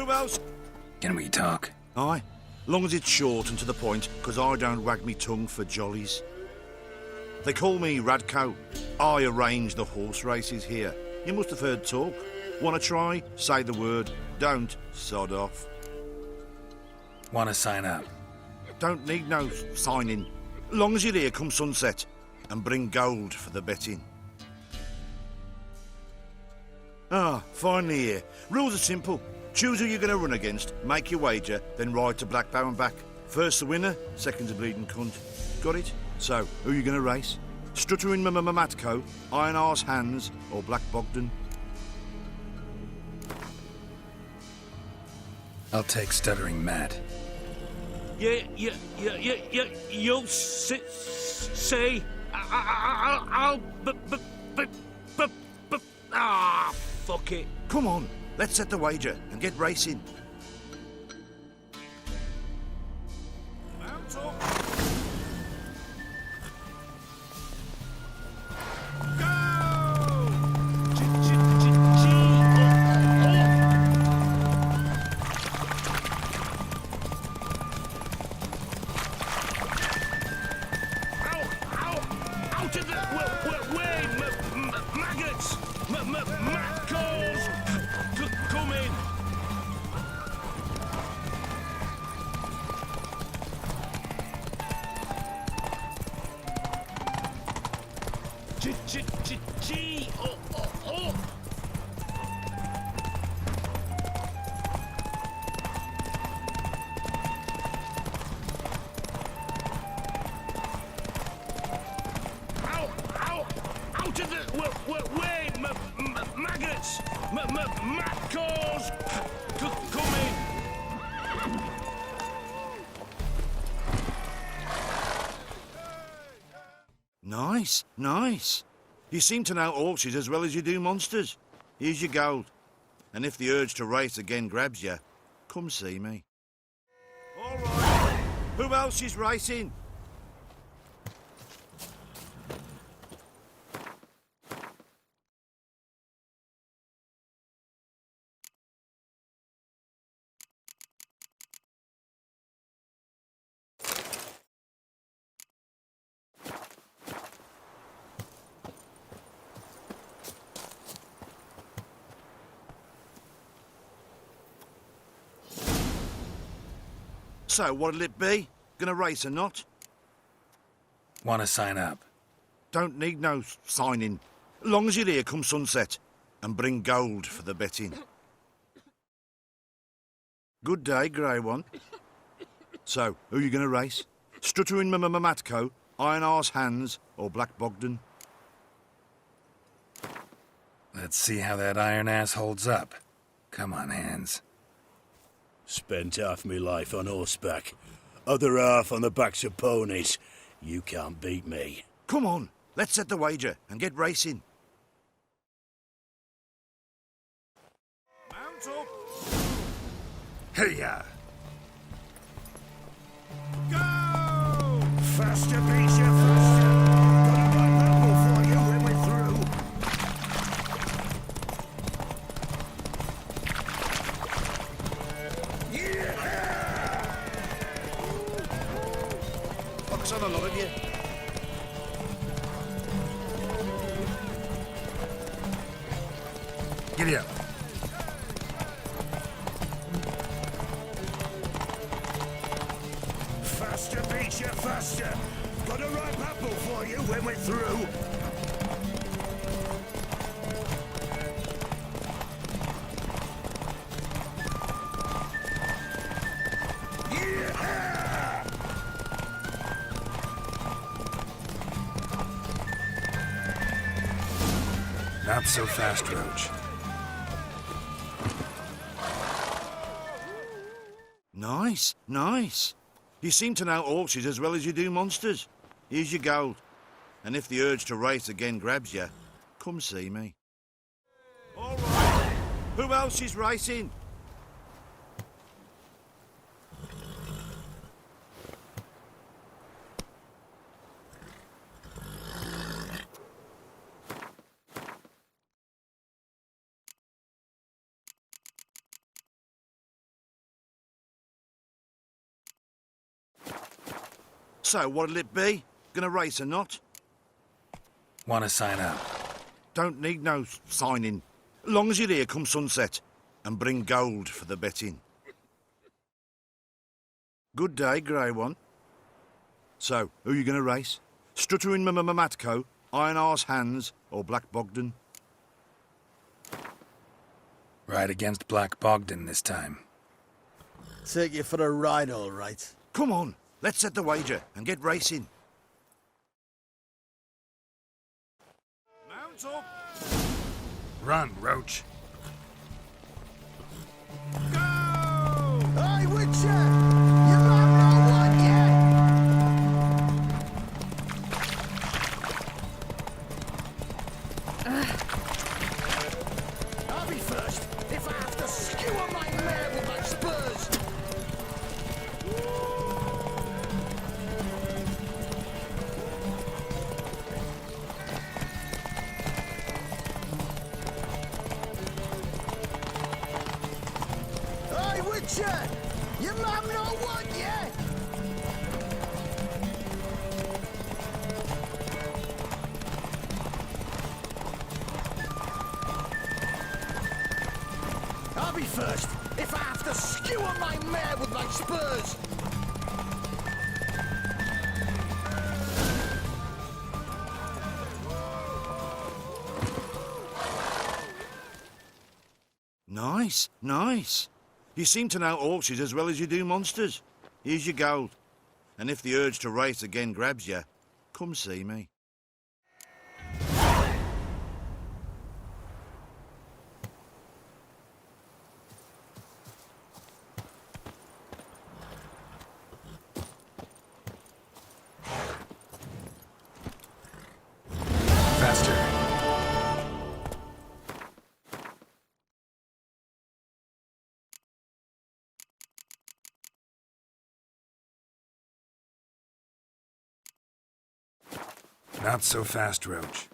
Who else? Can we talk? Aye. Long as it's short and to the point, 'cause I don't wag me tongue for jollies. They call me Radko. I arrange the horse races here. You must have heard talk. Wanna try? Say the word. Don't, sod off. Want to sign up? Don't need no signing. Long as you're here come sunset. And bring gold for the betting. Ah, finally here. Rules are simple. Choose who you're going to run against, make your wager, then ride to Black Bow and back. First the winner, second's a bleeding cunt. Got it? So, who are you going to race? Stuttering Matko, Iron Arse Hands, or Black Bogdan? I'll take Stuttering Matt. You'll say, fuck it. Come on, let's set the wager and get racing. Mount up. Nice, nice. You seem to know horses as well as you do monsters. Here's your gold. And if the urge to race again grabs you, come see me. All right. Who else is racing? So, what'll it be? Gonna race or not? Want to sign up? Don't need no signing. Long as you're here come sunset. And bring gold for the betting. Good day, grey one. So, who you gonna race? Stuttering Matko, Iron Arse Hands, or Black Bogdan? Let's see how that iron ass holds up. Come on, Hands. Spent half my life on horseback, other half on the backs of ponies. You can't beat me. Come on, let's set the wager and get racing. Mount up. Hey-ya! Go! Faster, beats you, faster. Got a right battle for you when we're through. Fox on a lot of you. Giddy up. Faster, beats you, faster. Got a right battle for you when we're through. Not so fast, Roach. Nice, nice. You seem to know horses as well as you do monsters. Here's your gold. And if the urge to race again grabs you, come see me. All right. Who else is racing? So, what'll it be? Gonna race or not? Want to sign up? Don't need no signing. Long as you're here come sunset. And bring gold for the betting. Good day, Grey One. So, who you gonna race? Stuttering Matco, Iron Arse Hands, or Black Bogdan? Ride against Black Bogdan this time. Take you for a ride, all right. Come on, let's set the wager and get racing. Mount up! Run, Roach. Go! Hey, Witcher! You might know what yet! I'll be first if I have to skewer my mare with my spurs! Hey, Witcher! You might know what yet! I'll be first if I have to skewer my mare with my spurs! Nice, nice. You seem to know horses as well as you do monsters. Here's your gold. And if the urge to race again grabs you, come see me. Faster. Not so fast, Roach.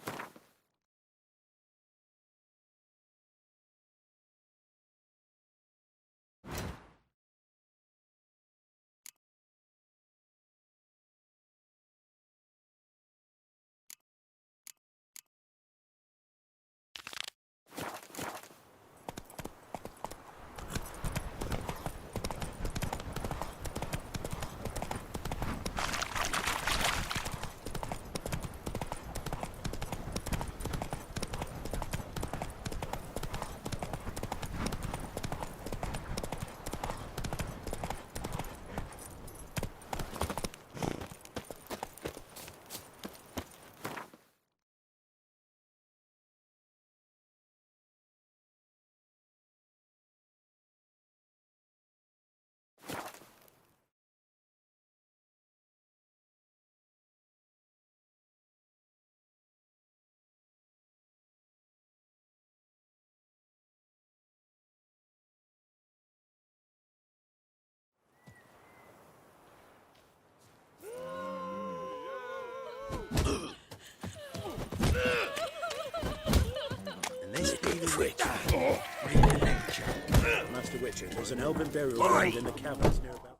Master Witcher, there's an elven burial ground in the caverns near about.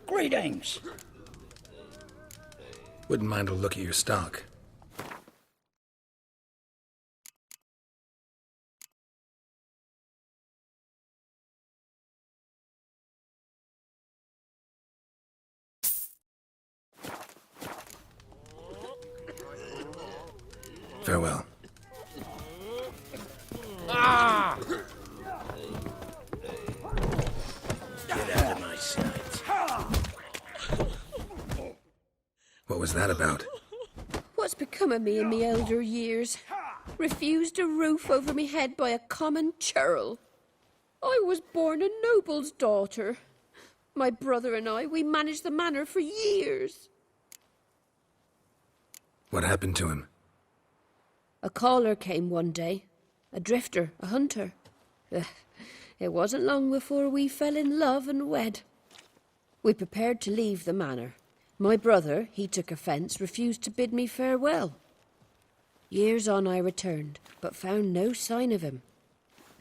Greetings. Wouldn't mind a look at your stock. Farewell. Get out of my sight. What was that about? What's become of me in me elder years? Refused a roof over me head by a common churl. I was born a noble's daughter. My brother and I, we managed the manor for years. What happened to him? A caller came one day. A drifter, a hunter. It wasn't long before we fell in love and wed. We prepared to leave the manor. My brother, he took offence, refused to bid me farewell. Years on I returned, but found no sign of him.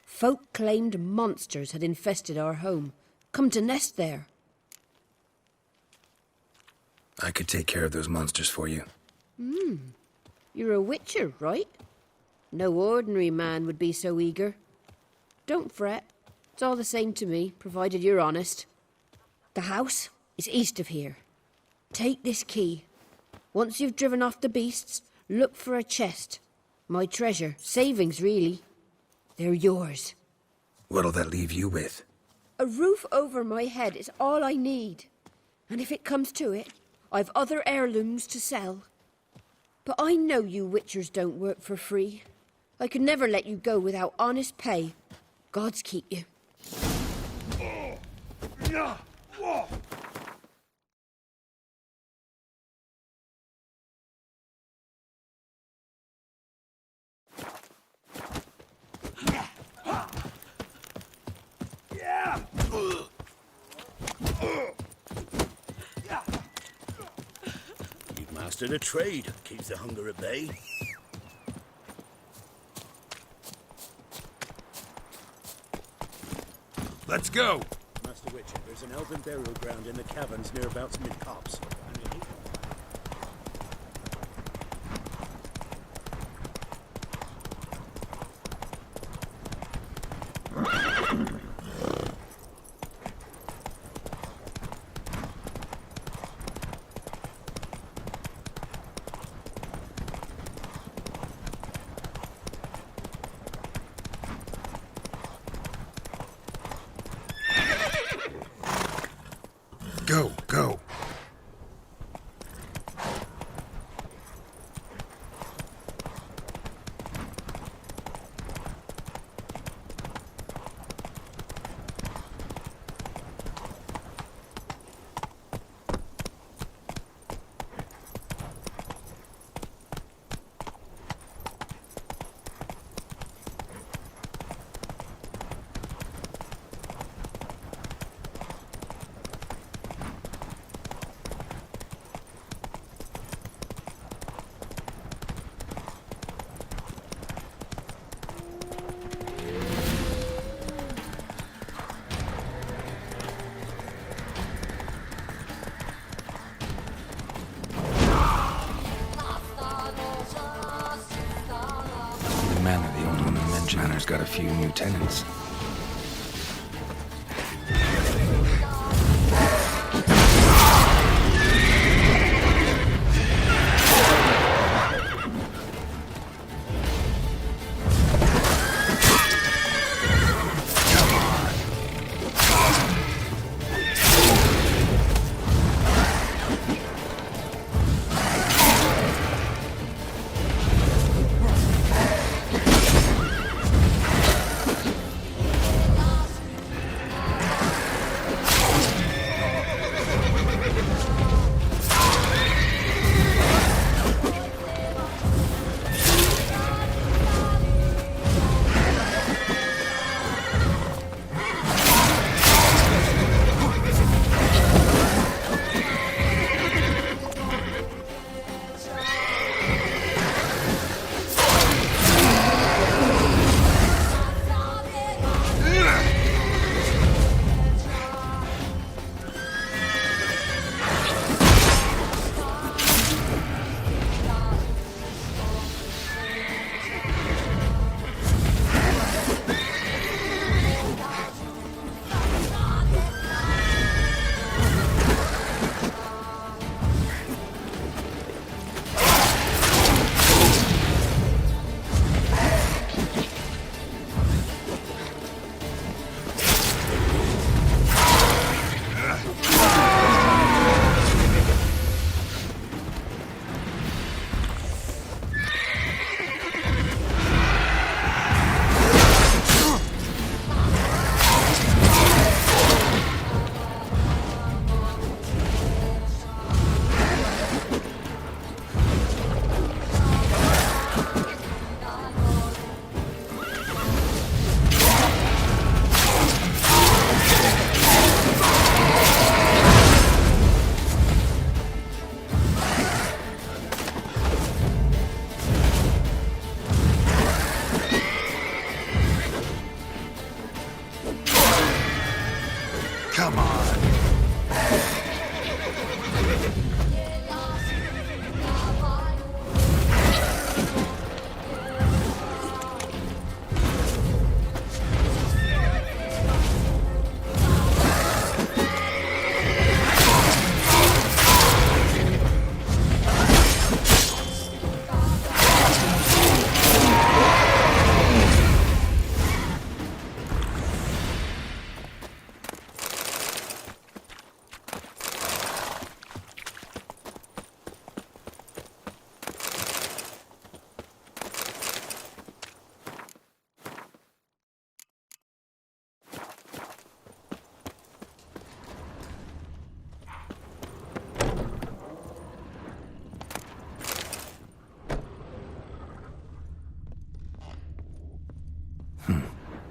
Folk claimed monsters had infested our home, come to nest there. I could take care of those monsters for you. You're a witcher, right? No ordinary man would be so eager. Don't fret. It's all the same to me, provided you're honest. The house is east of here. Take this key. Once you've driven off the beasts, look for a chest. My treasure. Savings, really. They're yours. What'll that leave you with? A roof over my head is all I need. And if it comes to it, I've other heirlooms to sell. But I know you witchers don't work for free. I could never let you go without honest pay. Gods keep you. You've mastered a trade. Keeps the hunger at bay. Let's go! Master Witcher, there's an elven burial ground in the caverns nearabouts mid-copse. Go, go! Manor, the old woman mentioned, Manor's got a few new tenants.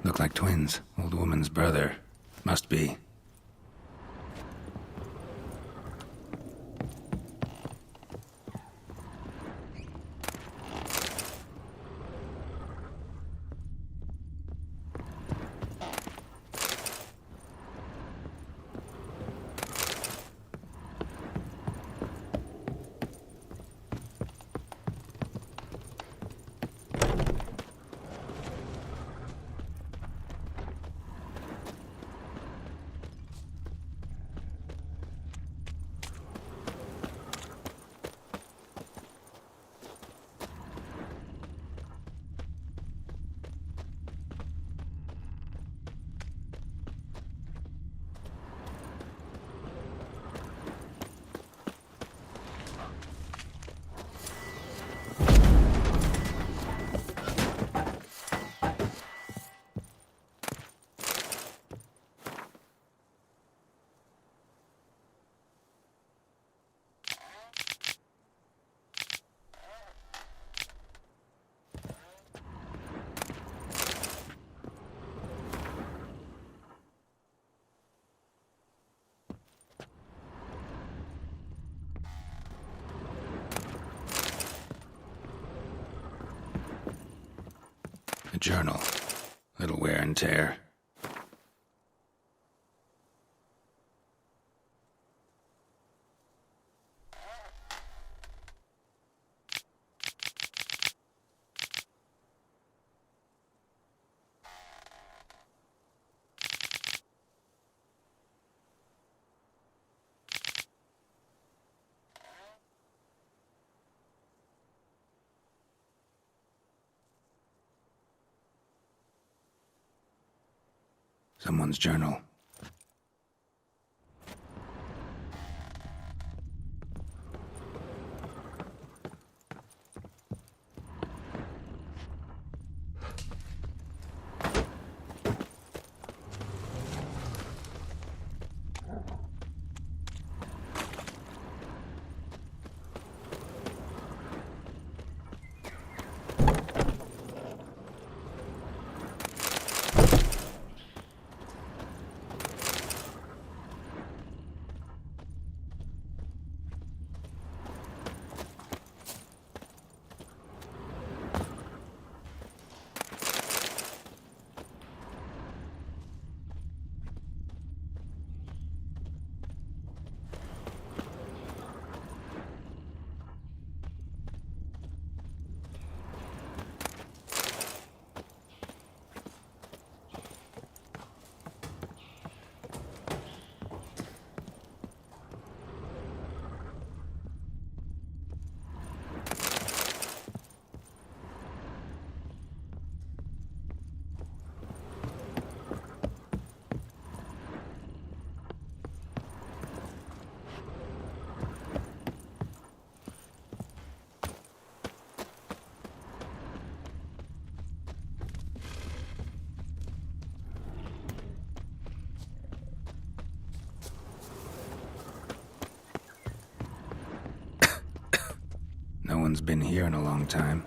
Look like twins. Old woman's brother. Must be. A journal. Little wear and tear. Someone's journal. No one's been here in a long time.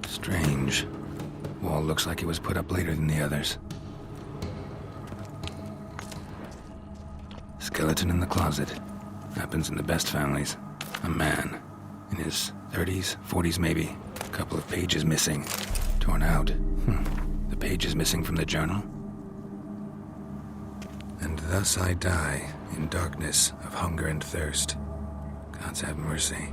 Strange. Wall looks like it was put up later than the others. Skeleton in the closet. Happens in the best families. A man. In his 30s, 40s maybe. A couple of pages missing. Torn out. The pages missing from the journal? And thus I die in darkness of hunger and thirst. Gods have mercy.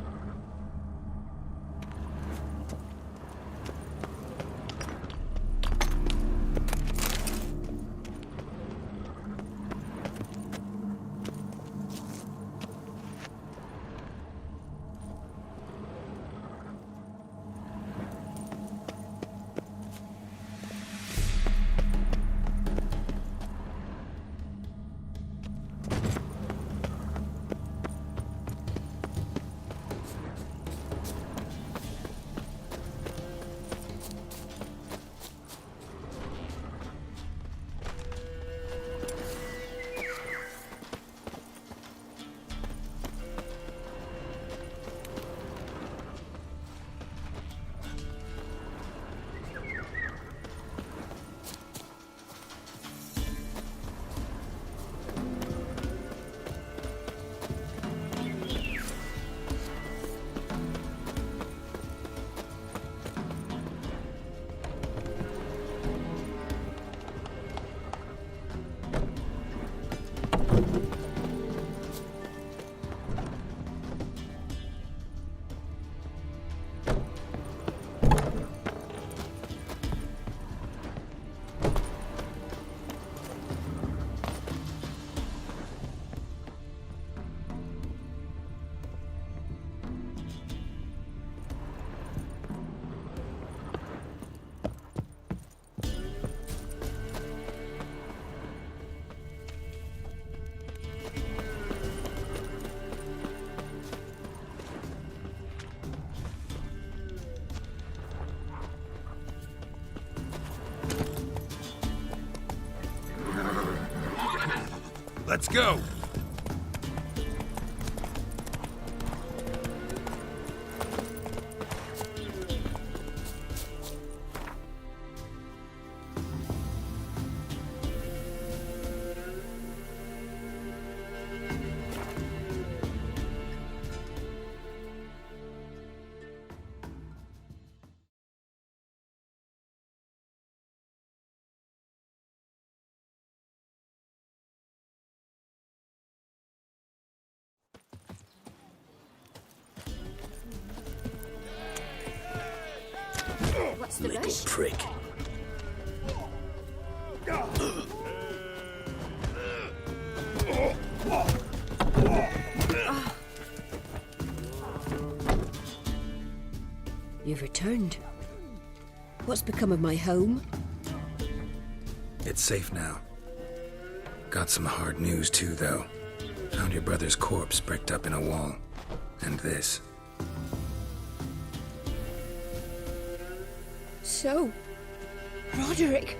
Let's go. What's the Little rush? prick. You've returned. What's become of my home? It's safe now. Got some hard news too, though. Found your brother's corpse bricked up in a wall. And this. So, Roderick,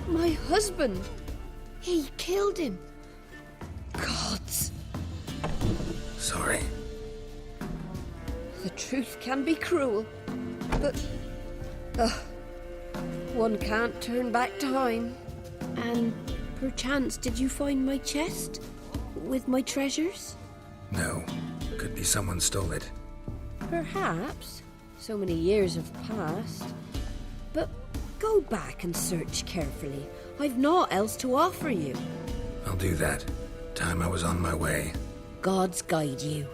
my husband, he killed him. Gods, Sorry. the truth can be cruel, but one can't turn back time. And perchance, did you find my chest with my treasures? No. Could be someone stole it. Perhaps. So many years have passed. But go back and search carefully. I've naught else to offer you. I'll do that. Time I was on my way. Gods guide you.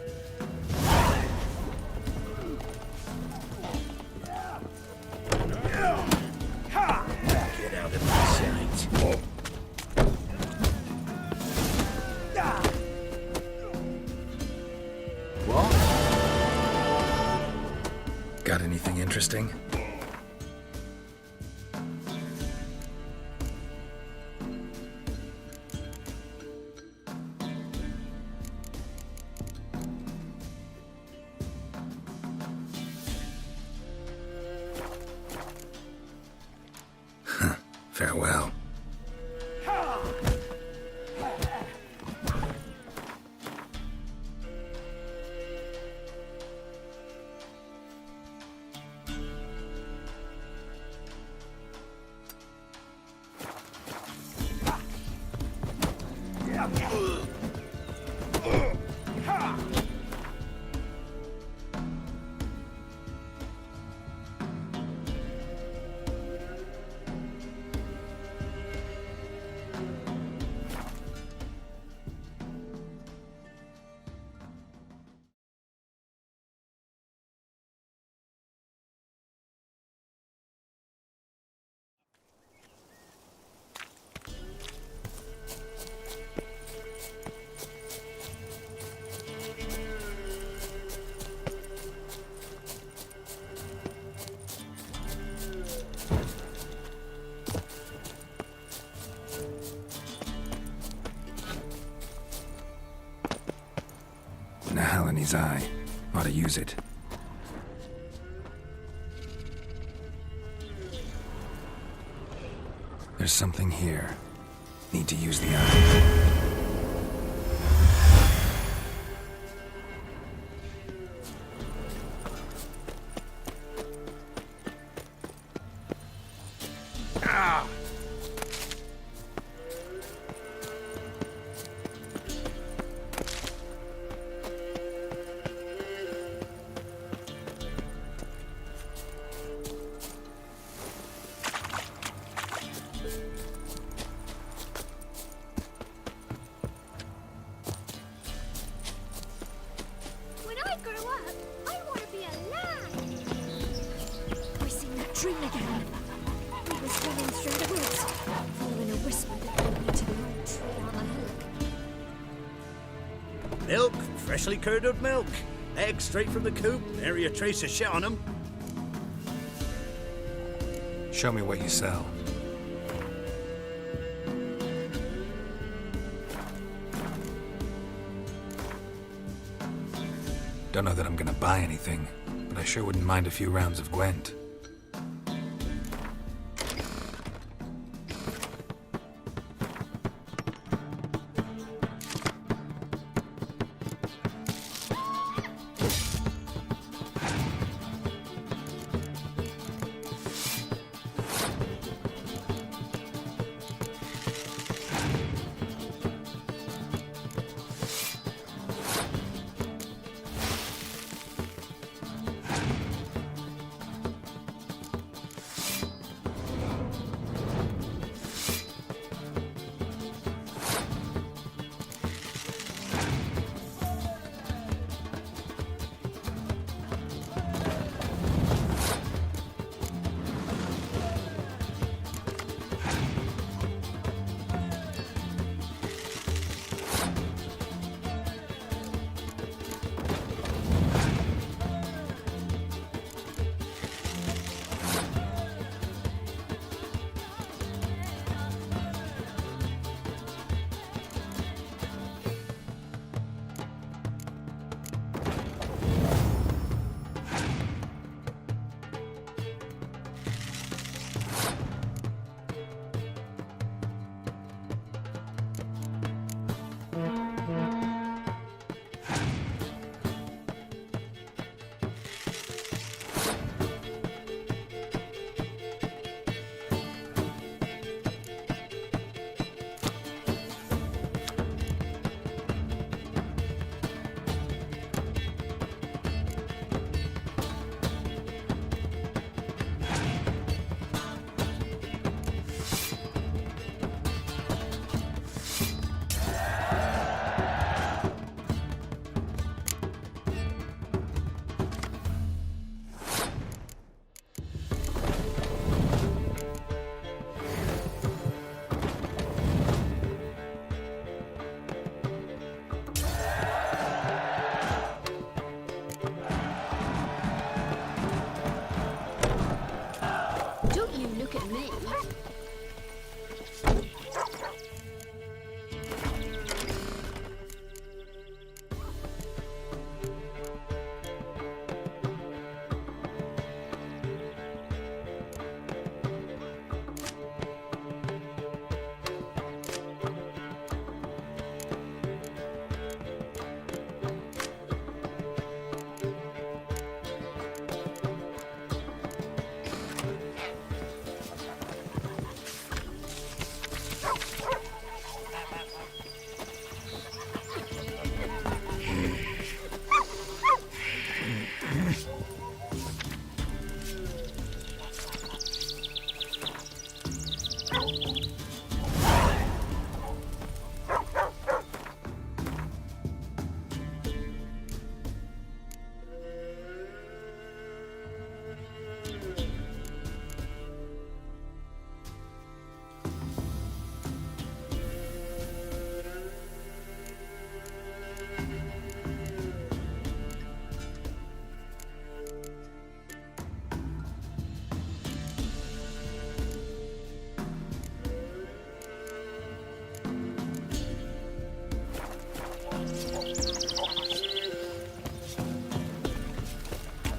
Get out of my sight. Got anything interesting? Farewell. Nahal in his eye. Ought to use it. There's something here. Need to use the eye. When I grow up, I want to be a lamb. I seen that dream again. We was running through the woods, following a whisper that led me to the old tree on a hillock. Milk, freshly curdled milk. Eggs straight from the coop, nary a trace of shit on them. Show me what you sell. Don't know that I'm gonna buy anything, but I sure wouldn't mind a few rounds of Gwent.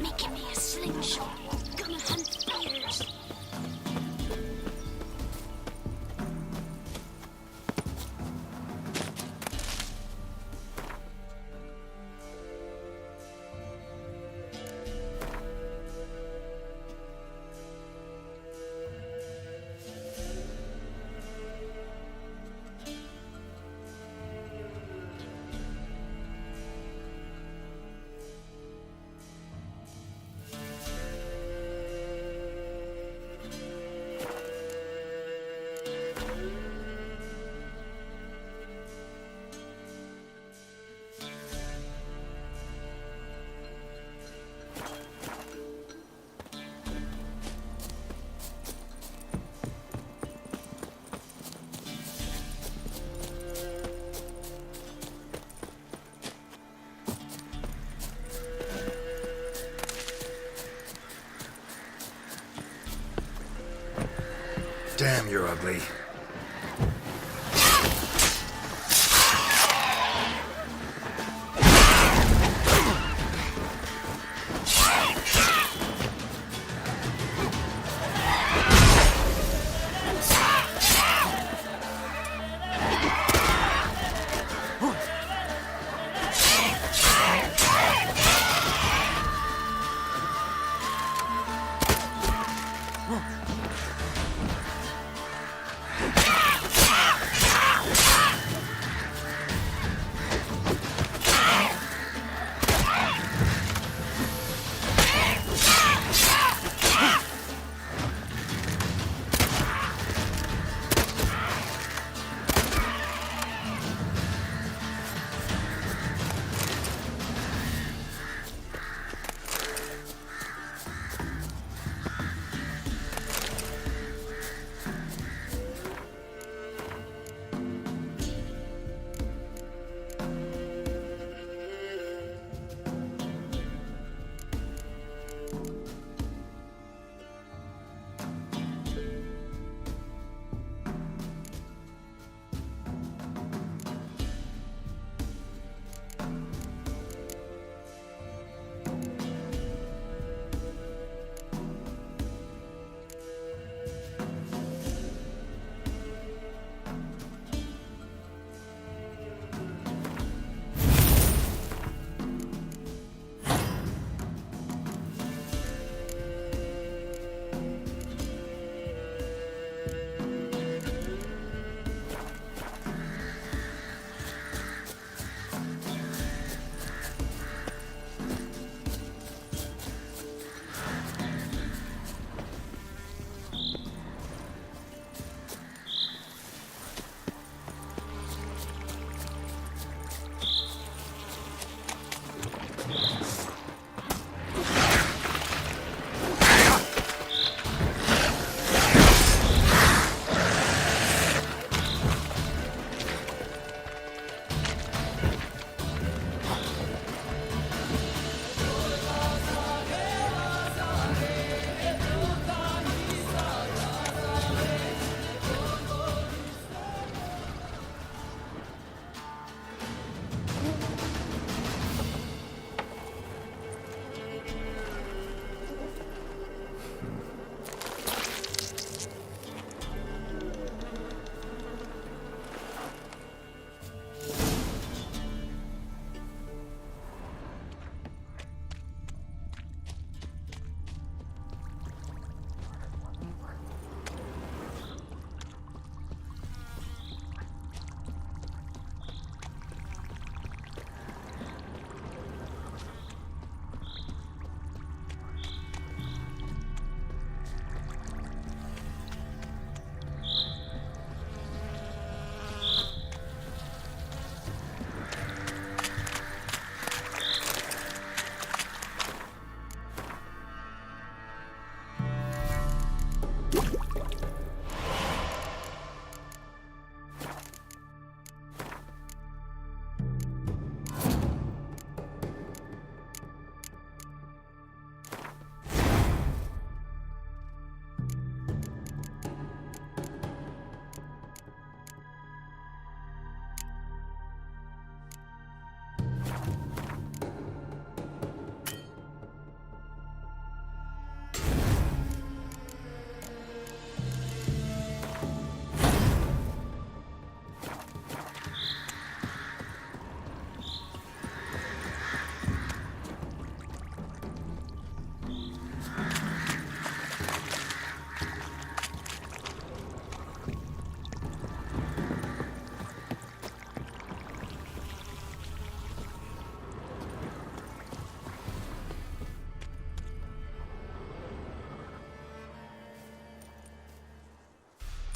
Making me a slingshot. Gonna hunt bears. Damn, you're ugly.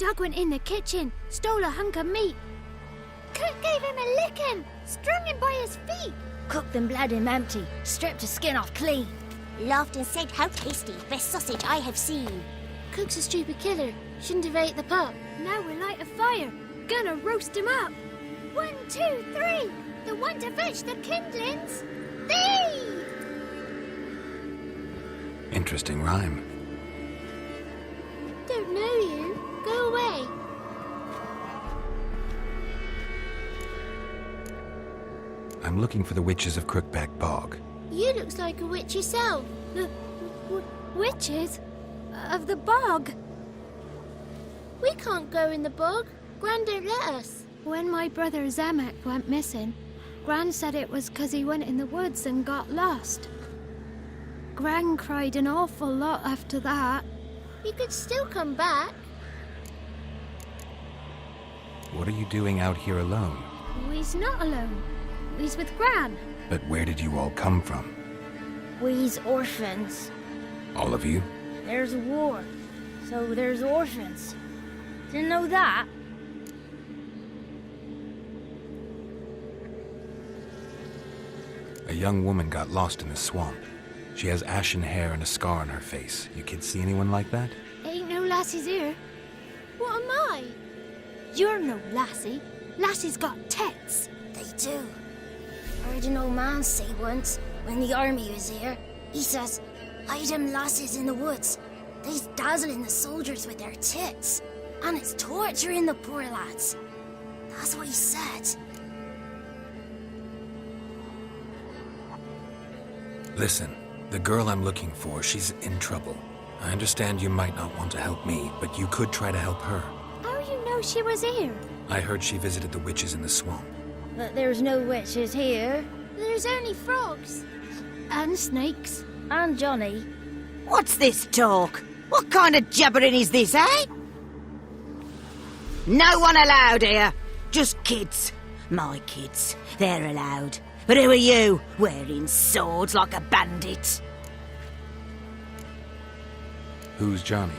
Doug went in the kitchen, stole a hunk of meat. Cook gave him a licking, strung him by his feet. Cooked and bled him empty, stripped his skin off clean. Laughed and said, "How tasty, best sausage I have seen." Cook's a stupid killer, shouldn't have ate the pup. Now we'll light a fire, gonna roast him up. 1, 2, 3, the one to fetch the kindlings. Thee! Interesting rhyme. Don't know you. Go away. I'm looking for the witches of Crookback Bog. You looks like a witch yourself. The witches? Of the bog? We can't go in the bog. Gran don't let us. When my brother Zemek went missing, Gran said it was 'cause he went in the woods and got lost. Gran cried an awful lot after that. He could still come back. What are you doing out here alone? We's not alone. We's with Gran. But where did you all come from? We's orphans. All of you? There's a war, so there's orphans. Didn't know that? A young woman got lost in the swamp. She has ashen hair and a scar on her face. You kids see anyone like that? Ain't no lassies here. What am I? You're no lassie. Lassie's got tits. They do. I heard an old man say once, when the army was here, he says, "Hide them lasses in the woods. They's dazzling the soldiers with their tits, and it's torturing the poor lads." That's what he said. Listen, the girl I'm looking for, she's in trouble. I understand you might not want to help me, but you could try to help her. How you know she was here? I heard she visited the witches in the swamp. But there's no witches here. There's only frogs. And snakes. And Johnny. What's this talk? What kind of jabbering is this, eh? No one allowed here. Just kids. My kids. They're allowed. But who are you, wearing swords like a bandit? Who's Johnny?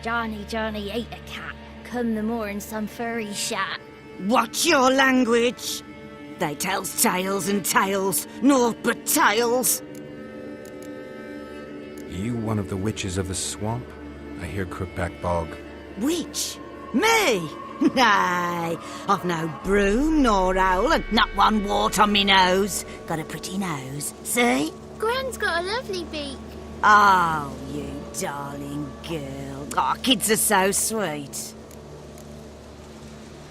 Johnny ate a cat. Come the moor in some furry shat. Watch your language. They tells tales and tales, naught but tales. You one of the witches of the swamp? I hear Crookback Bog. Witch? Me? Nay, I've no broom nor owl and not one wart on me nose. Got a pretty nose, see? Gran's got a lovely beak. Oh, you darling girl. Oh, kids are so sweet.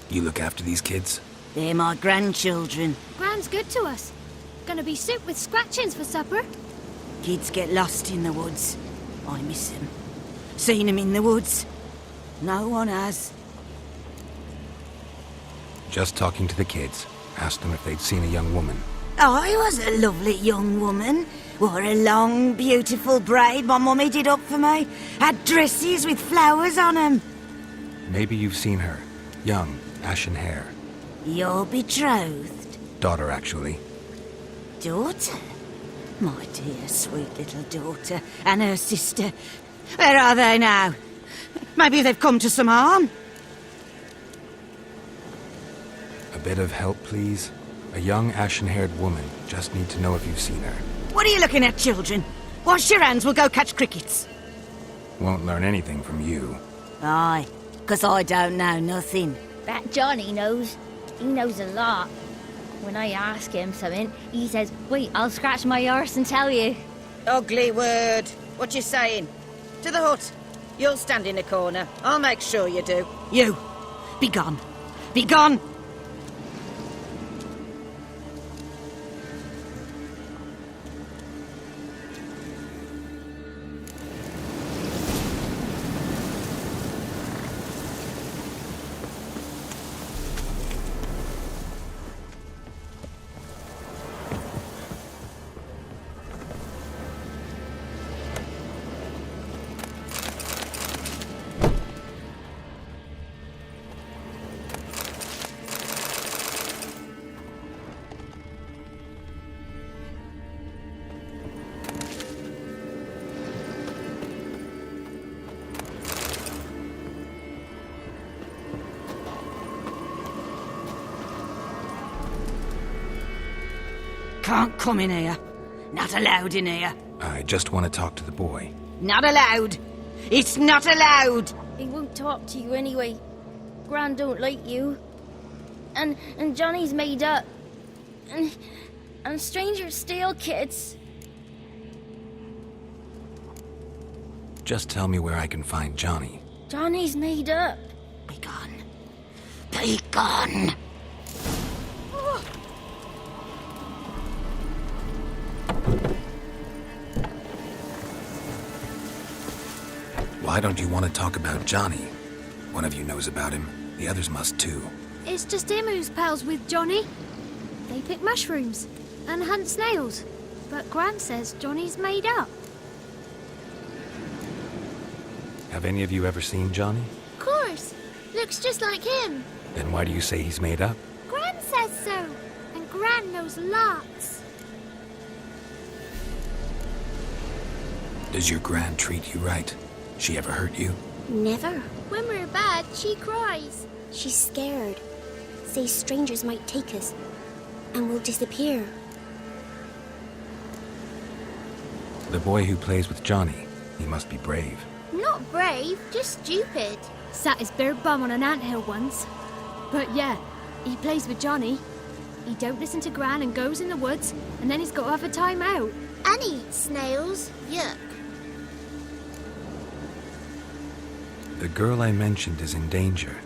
You look after these kids? They're my grandchildren. Gran's good to us. Gonna be soup with scratchings for supper. Kids get lost in the woods. I miss them. Seen them in the woods. No one has. Just talking to the kids. Asked them if they'd seen a young woman. I was a lovely young woman. Wore a long, beautiful braid my mummy did up for me. Had dresses with flowers on them. Maybe you've seen her. Young, ashen hair. You're betrothed? Daughter, actually. Daughter? My dear, sweet little daughter. And her sister. Where are they now? Maybe they've come to some harm. A bit of help, please? A young, ashen-haired woman. Just need to know if you've seen her. What are you looking at, children? Wash your hands, we'll go catch crickets. Won't learn anything from you. Aye, 'cause I don't know nothing. That Johnny knows. He knows a lot. When I ask him something, he says, "Wait, I'll scratch my arse and tell you." Ugly word. What you saying? To the hut. You'll stand in a corner. I'll make sure you do. You, be gone. Be gone! Can't come in here. Not allowed in here. I just want to talk to the boy. Not allowed. It's not allowed. He won't talk to you anyway. Gran don't like you. And Johnny's made up. And strangers steal kids. Just tell me where I can find Johnny. Johnny's made up. Be gone. Be gone. Why don't you want to talk about Johnny? One of you knows about him. The others must too. It's just him who's pals with Johnny. They pick mushrooms and hunt snails. But Gran says Johnny's made up. Have any of you ever seen Johnny? Of course. Looks just like him. Then why do you say he's made up? Gran says so. And Gran knows lots. Does your Gran treat you right? She ever hurt you? Never. When we're bad, she cries. She's scared. Says strangers might take us. And we'll disappear. The boy who plays with Johnny, he must be brave. Not brave, just stupid. Sat his bare bum on an anthill once. But yeah, he plays with Johnny. He don't listen to Gran and goes in the woods, and then he's got to have a time out. And he eats snails. Yuck. The girl I mentioned is in danger.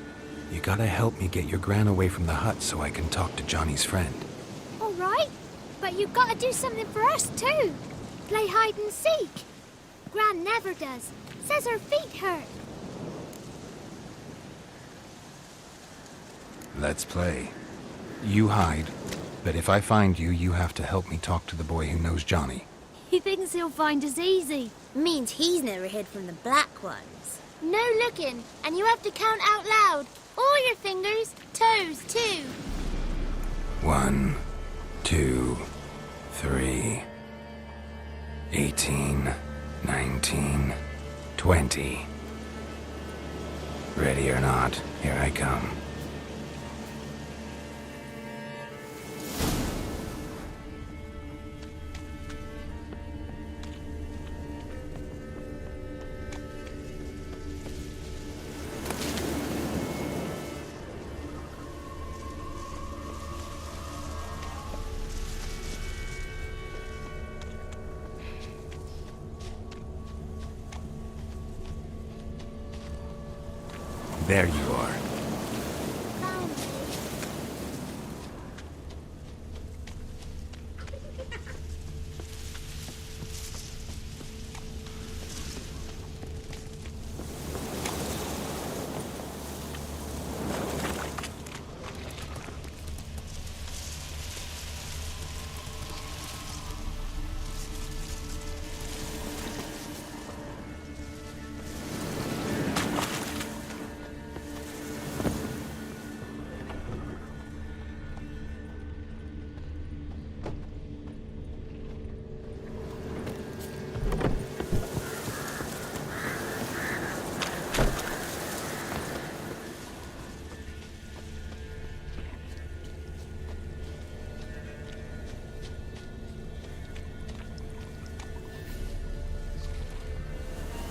You gotta help me get your Gran away from the hut so I can talk to Johnny's friend. All right, but you've got to do something for us too. Play hide and seek. Gran never does. Says her feet hurt. Let's play. You hide, but if I find you, you have to help me talk to the boy who knows Johnny. He thinks he'll find us easy. Means he's never hid from the black ones. No looking, and you have to count out loud. All your fingers, toes too. 1, 2, 3, 18, 19, 20. Ready or not, here I come. There you are.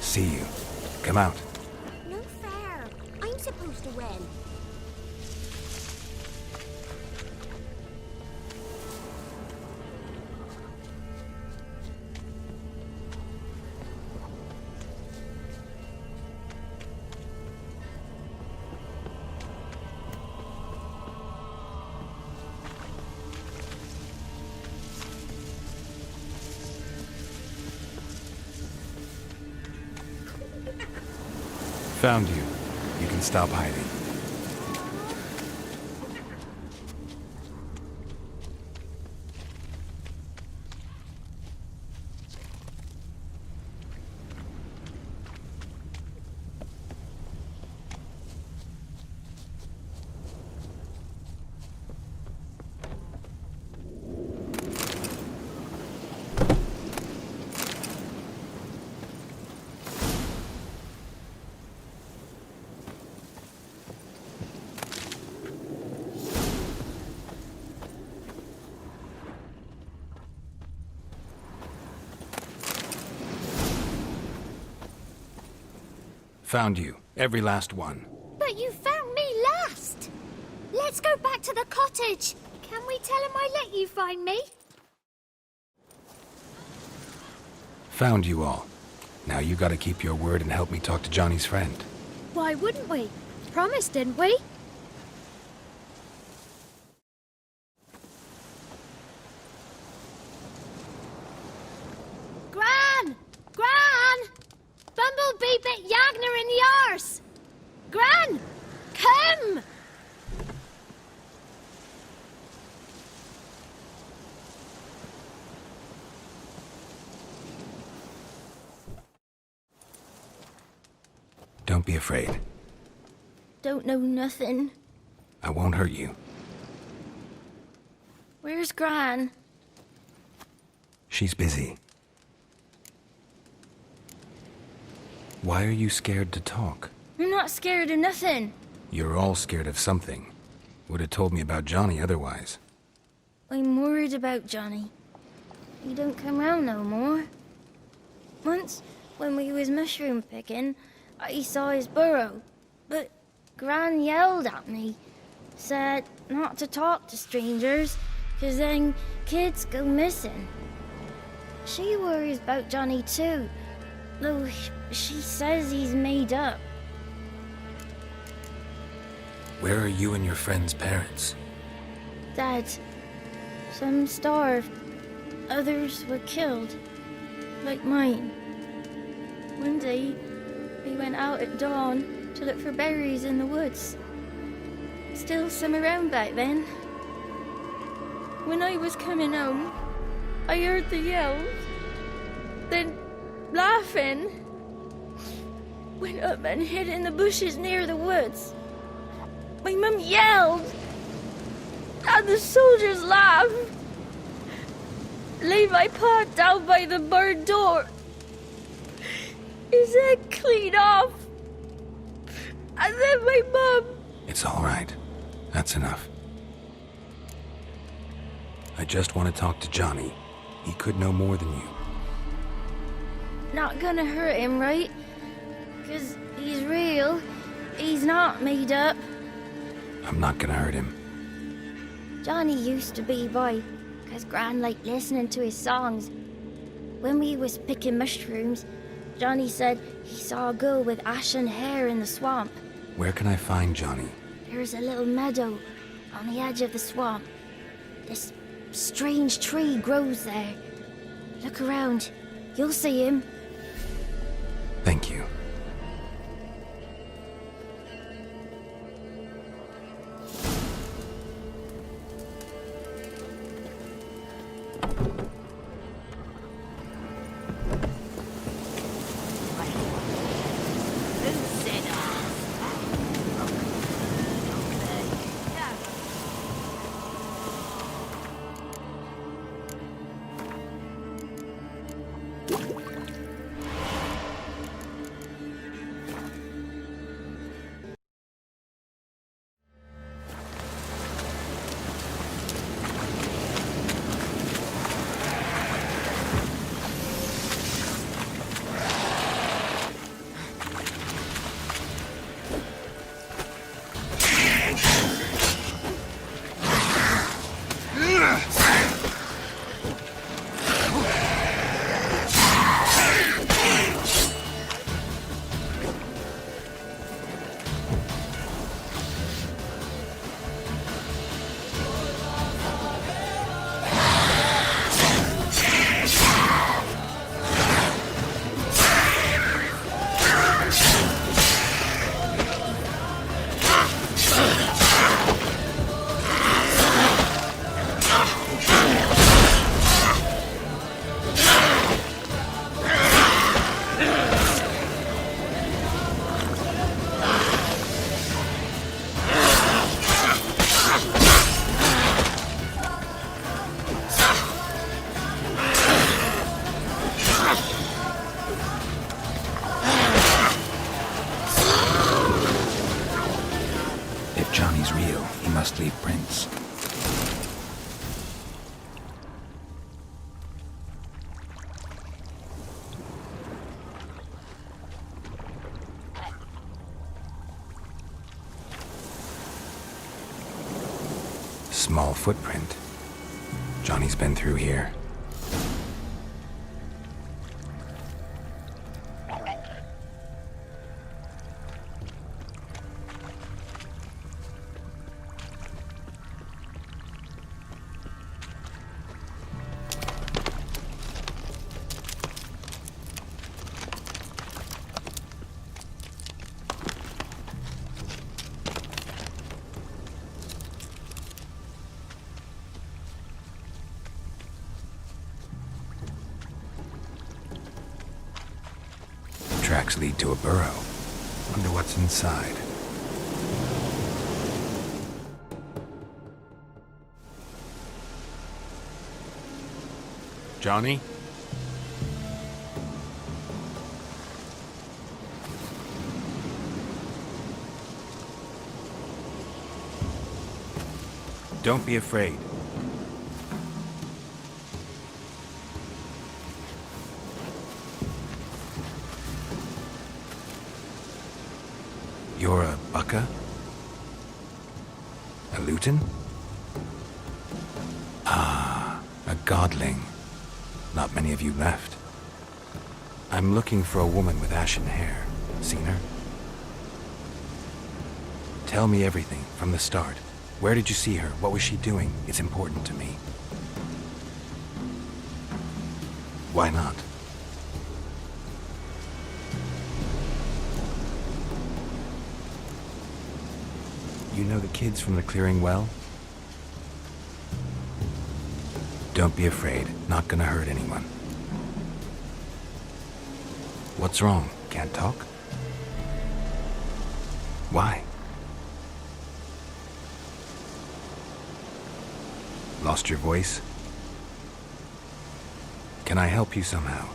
See you. Come out. No fair. I'm supposed to win. Found you. You can stop hiding. Found you. Every last one. But you found me last. Let's go back to the cottage. Can we tell him I let you find me? Found you all. Now you gotta keep your word and help me talk to Johnny's friend. Why wouldn't we? Promised, didn't we? Gran! Gran! Bumblebee bit Yagner in the arse! Gran! Come! Don't be afraid. Don't know nothing. I won't hurt you. Where's Gran? She's busy. Why are you scared to talk? I'm not scared of nothing. You're all scared of something. Would have told me about Johnny otherwise. I'm worried about Johnny. He don't come round no more. Once, when we was mushroom picking, I saw his burrow, but Gran yelled at me, said not to talk to strangers, 'cause then kids go missing. She worries about Johnny too, though she says he's made up. Where are you and your friend's parents? Dad, some starved, others were killed, like mine. One day, we went out at dawn to look for berries in the woods. Still some around back then. When I was coming home, I heard the yells. Then, laughing, went up and hid in the bushes near the woods. My mum yelled, and the soldiers laughed. Laid my pa down by the barn door. His head clean off. And then my mum... It's all right. That's enough. I just want to talk to Johnny. He could know more than you. Not gonna hurt him, right? 'Cause he's real. He's not made up. I'm not gonna hurt him. Johnny used to be boy, 'cause Gran liked listening to his songs. When we was picking mushrooms, Johnny said he saw a girl with ashen hair in the swamp. Where can I find Johnny? There's a little meadow on the edge of the swamp. This strange tree grows there. Look around. You'll see him. Thank you. small footprint. Johnny's been through here. Tracks lead to a burrow. Wonder what's inside. Johnny? Don't be afraid. You're a bucka? A luton? Ah, a godling. Not many of you left. I'm looking for a woman with ashen hair. Seen her? Tell me everything from the start. Where did you see her? What was she doing? It's important to me. Why not? You know the kids from the clearing well? Don't be afraid. Not gonna hurt anyone. What's wrong? Can't talk? Why? Lost your voice? Can I help you somehow?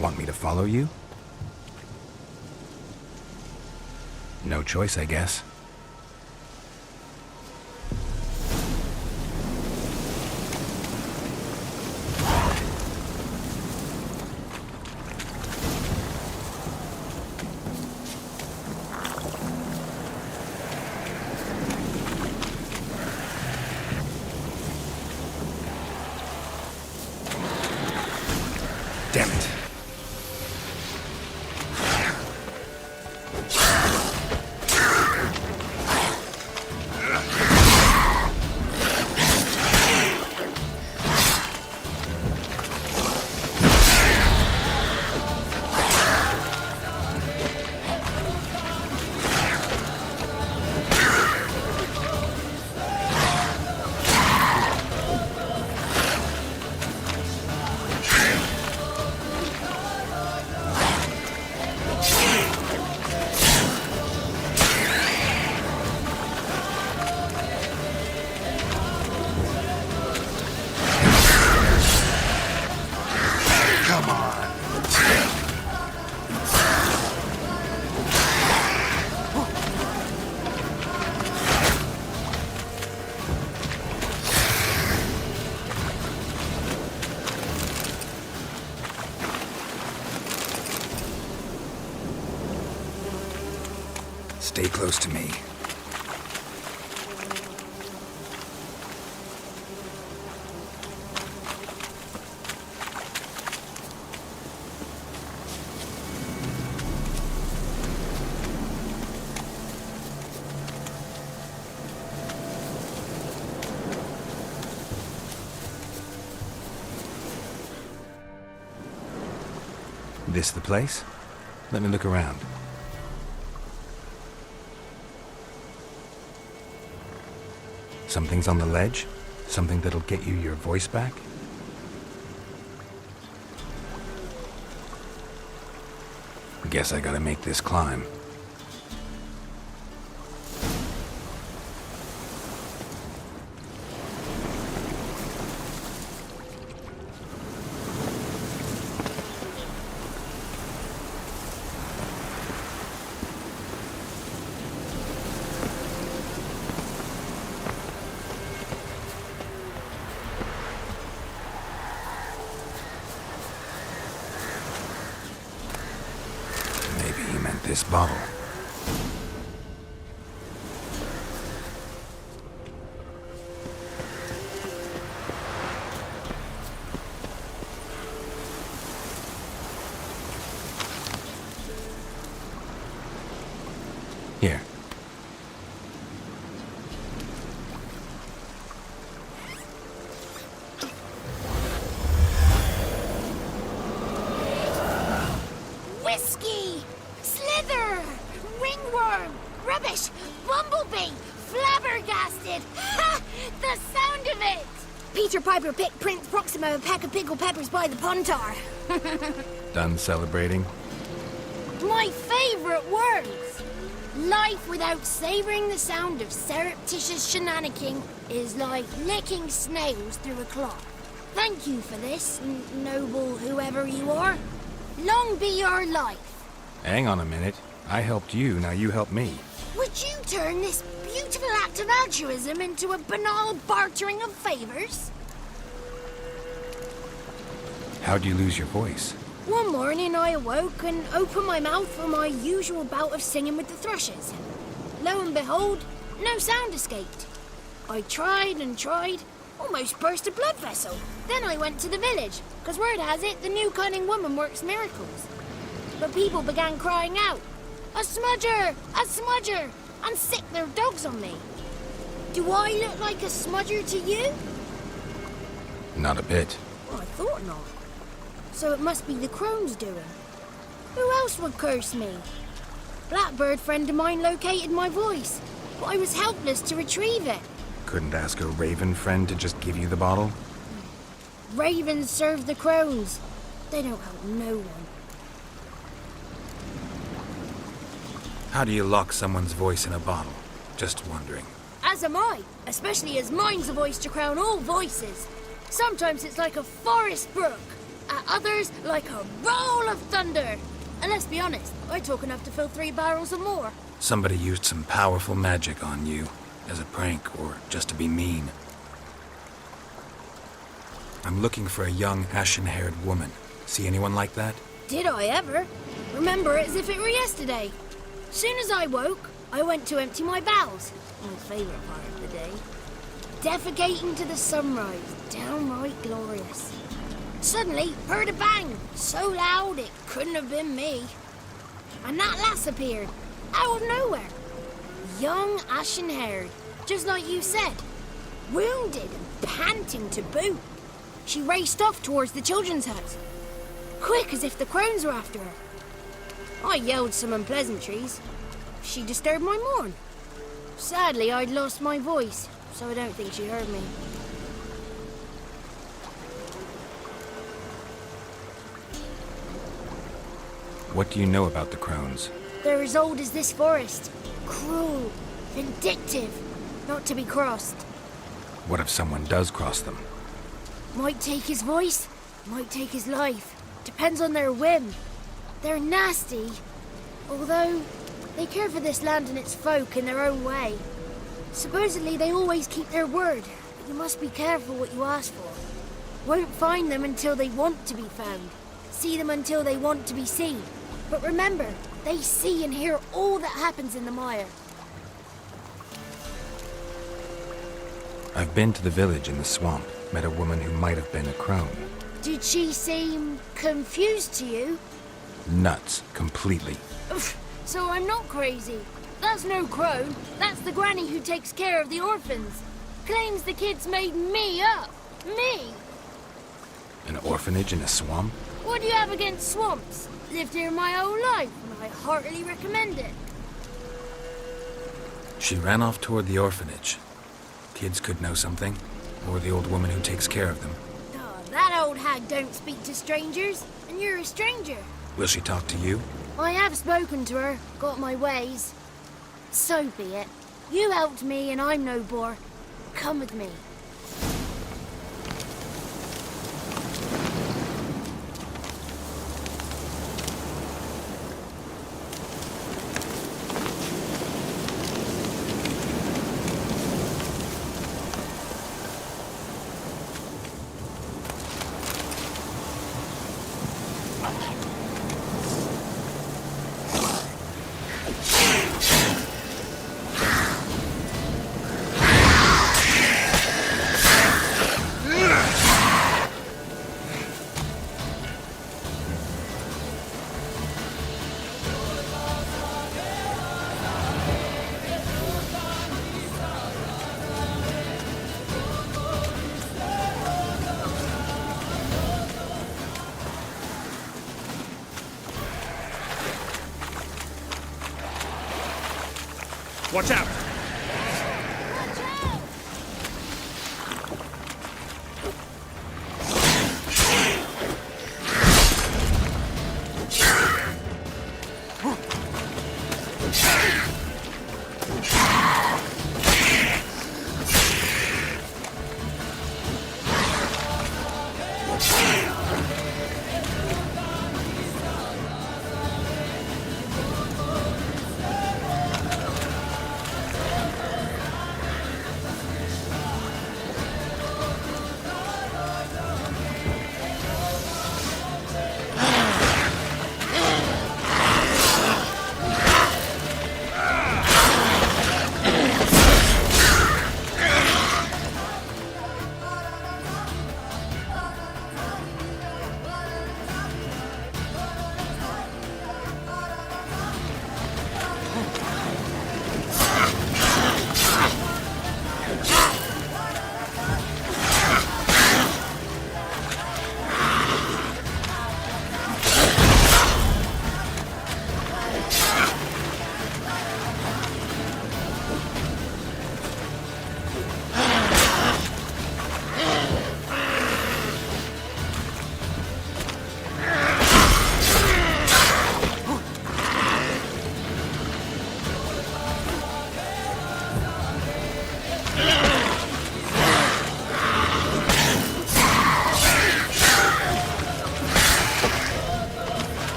Want me to follow you? No choice, I guess. Damn it. Stay close to me. This the place? Let me look around. Something's on the ledge? Something that'll get you your voice back? Guess I gotta make this climb. this bottle. Here. Whiskey! Slither! Ringworm! Rubbish! Bumblebee! Flabbergasted! Ha! The sound of it! Peter Piper picked Prince Proximo a peck of pickled peppers by the pontar. Done celebrating? My favourite words! Life without savouring the sound of surreptitious shenanigans is like licking snails through a cloth. Thank you for this, noble whoever you are. Long be your life. Hang on a minute. I helped you, now you help me. Would you turn this beautiful act of altruism into a banal bartering of favours? How'd you lose your voice? One morning I awoke and opened my mouth for my usual bout of singing with the thrushes. Lo and behold, no sound escaped. I tried and tried, almost burst a blood vessel. Then I went to the village, because word has it the new cunning woman works miracles. But people began crying out, "A smudger! A smudger!" and sick their dogs on me. Do I look like a smudger to you? Not a bit. Well, I thought not. So it must be the crone's doing. Who else would curse me? Blackbird friend of mine located my voice, but I was helpless to retrieve it. Couldn't ask a raven friend to just give you the bottle? Ravens serve the crones. They don't help no one. How do you lock someone's voice in a bottle? Just wondering. As am I, especially as mine's a voice to crown all voices. Sometimes it's like a forest brook, at others like a roll of thunder. And let's be honest, I talk enough to fill 3 barrels or more. Somebody used some powerful magic on you, as a prank or just to be mean. I'm looking for a young, ashen-haired woman. See anyone like that? Did I ever? Remember it as if it were yesterday. Soon as I woke, I went to empty my bowels. My favourite part of the day. Defecating to the sunrise, downright glorious. Suddenly, heard a bang, so loud it couldn't have been me. And that lass appeared, out of nowhere. Young, ashen-haired, just like you said. Wounded and panting to boot. She raced off towards the children's hut. Quick as if the crones were after her. I yelled some unpleasantries. She disturbed my morn. Sadly, I'd lost my voice, so I don't think she heard me. What do you know about the crones? They're as old as this forest. Cruel, vindictive, not to be crossed. What if someone does cross them? Might take his voice, might take his life. Depends on their whim. They're nasty, although they care for this land and its folk in their own way. Supposedly they always keep their word, but you must be careful what you ask for. Won't find them until they want to be found. See them until they want to be seen. But remember, they see and hear all that happens in the mire. I've been to the village in the swamp, met a woman who might have been a crone. Did she seem confused to you? Nuts, completely. So I'm not crazy. That's no crone. That's the granny who takes care of the orphans. Claims the kids made me up. Me! An orphanage in a swamp? What do you have against swamps? Lived here my whole life, and I heartily recommend it. She ran off toward the orphanage. Kids could know something, or the old woman who takes care of them. Oh, that old hag don't speak to strangers, and you're a stranger. Will she talk to you? I have spoken to her, got my ways. So be it. You helped me, and I'm no bore. Come with me. Watch out!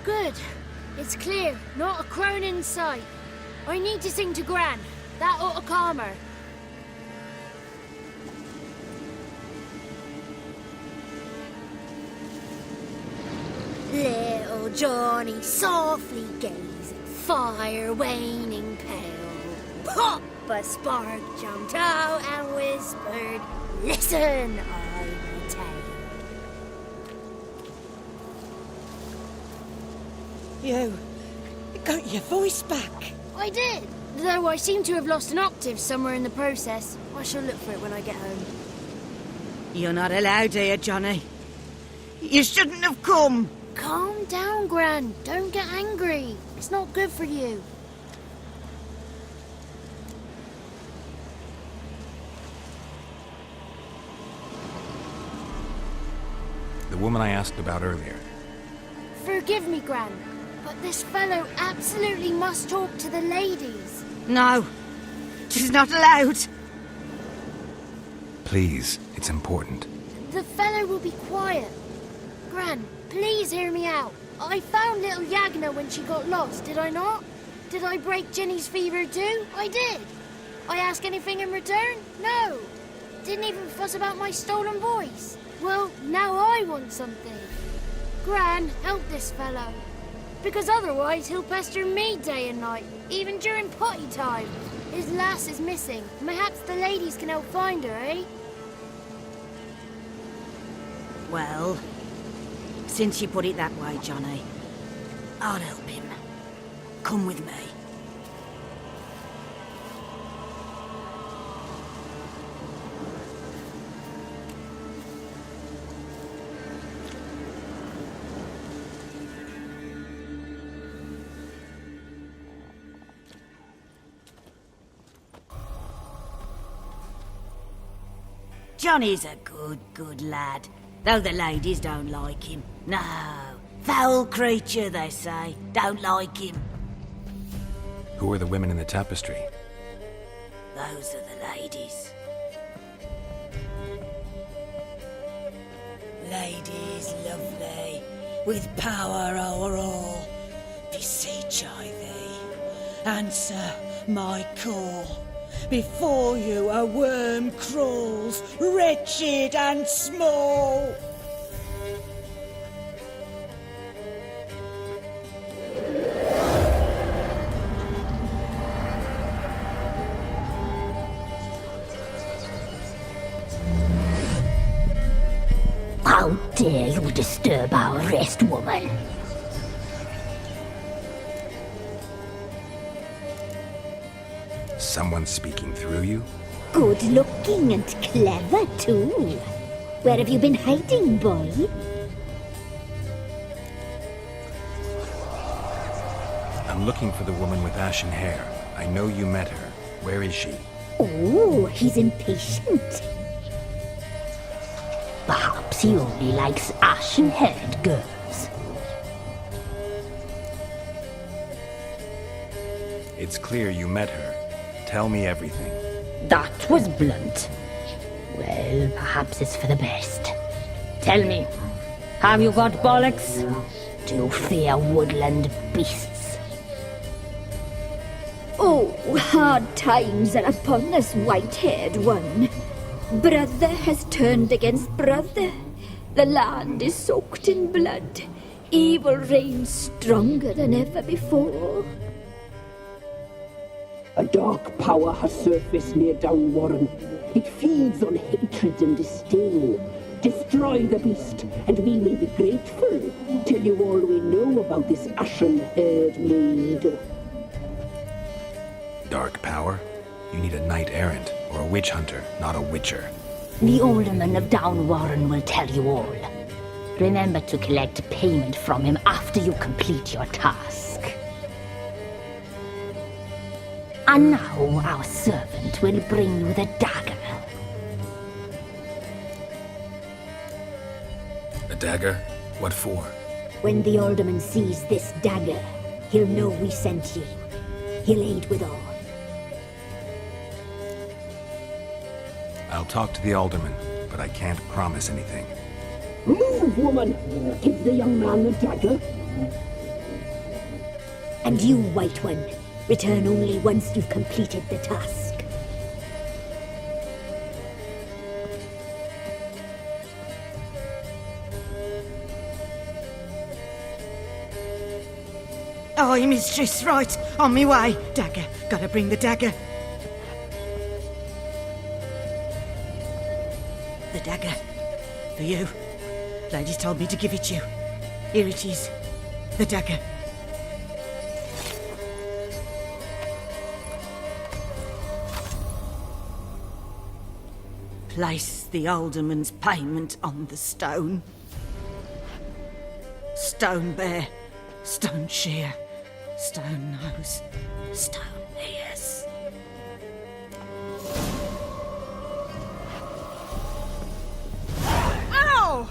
Good. It's clear. Not a crone in sight. I need to sing to Gran. That ought to calm her. Little Johnny softly gazing, fire waning pale. Pop! A spark jumped out and whispered, "Listen, I will tell." You got your voice back. I did, though I seem to have lost an octave somewhere in the process. I shall look for it when I get home. You're not allowed here, Johnny. You shouldn't have come. Calm down, Gran. Don't get angry. It's not good for you. The woman I asked about earlier. Forgive me, Gran, but this fellow absolutely must talk to the ladies. No, she's not allowed. Please, it's important. The fellow will be quiet. Gran, please hear me out. I found little Yagna when she got lost, did I not? Did I break Jenny's fever too? I did. I ask anything in return? No. Didn't even fuss about my stolen voice. Well, now I want something. Gran, help this fellow. Because otherwise he'll pester me day and night, even during potty time. His lass is missing. Perhaps the ladies can help find her, eh? Well, since you put it that way, Johnny, I'll help him. Come with me. Johnny's a good lad. Though the ladies don't like him. No. Foul creature, they say. Don't like him. Who are the women in the tapestry? Those are the ladies. Ladies lovely, with power o'er all, beseech I thee, answer my call. Before you a worm crawls, wretched and small. How dare you disturb our rest, woman? Someone speaking through you? Good looking and clever, too. Where have you been hiding, boy? I'm looking for the woman with ashen hair. I know you met her. Where is she? Oh, he's impatient. Perhaps he only likes ashen-haired girls. It's clear you met her. Tell me everything. That was blunt. Well, perhaps it's for the best. Tell me, have you got bollocks? Do you fear woodland beasts? Oh, hard times are upon us, white-haired one. Brother has turned against brother. The land is soaked in blood. Evil reigns stronger than ever before. A dark power has surfaced near Downwarren. It feeds on hatred and disdain. Destroy the beast, and we will be grateful. Tell you all we know about this ashen-haired maid. Dark power? You need a knight-errant or a witch hunter, not a witcher. The alderman of Downwarren will tell you all. Remember to collect payment from him after you complete your task. And now our servant will bring you the dagger. A dagger? What for? When the alderman sees this dagger, he'll know we sent ye. He'll aid with all. I'll talk to the alderman, but I can't promise anything. Move, woman! Give the young man the dagger. And you, White One, return only once you've completed the task. Aye, mistress, right. On me way. Dagger. Gotta bring the dagger. The dagger. For you. Ladies told me to give it you. Here it is. The dagger. Place the alderman's payment on the stone. Stone bear, stone shear, stone nose, stone ears. Ow!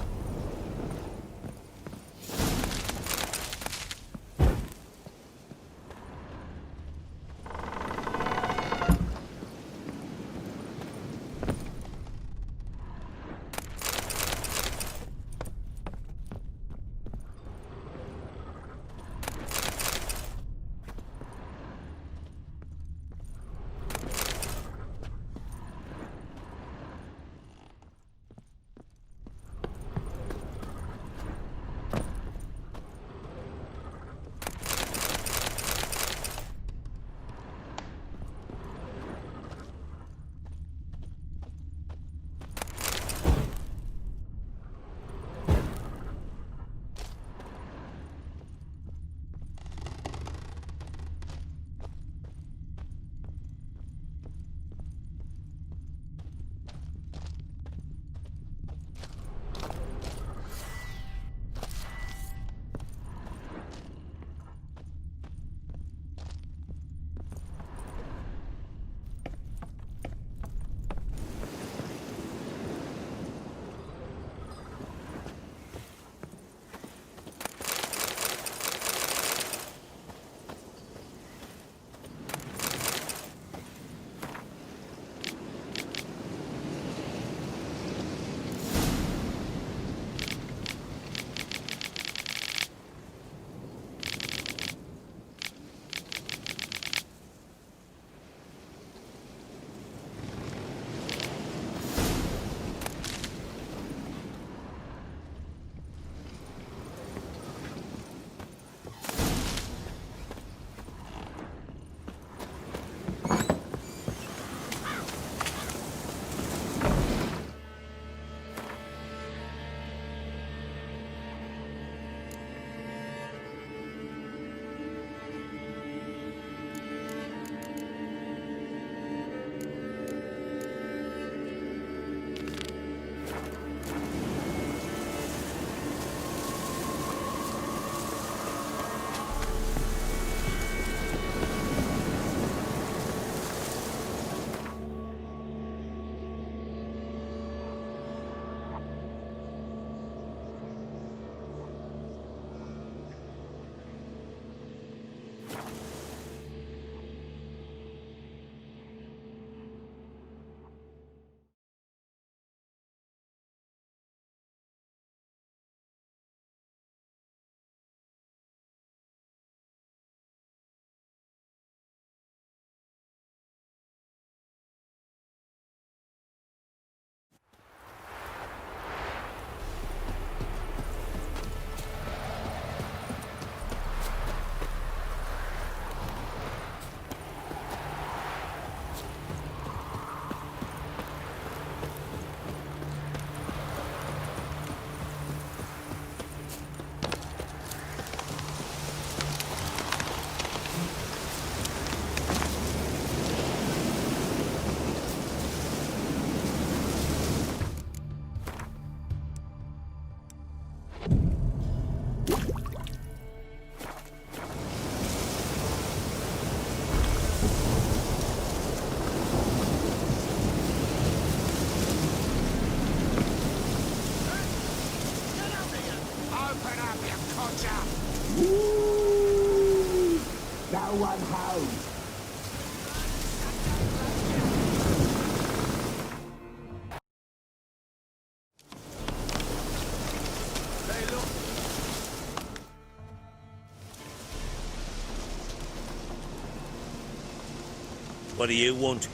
What do you want?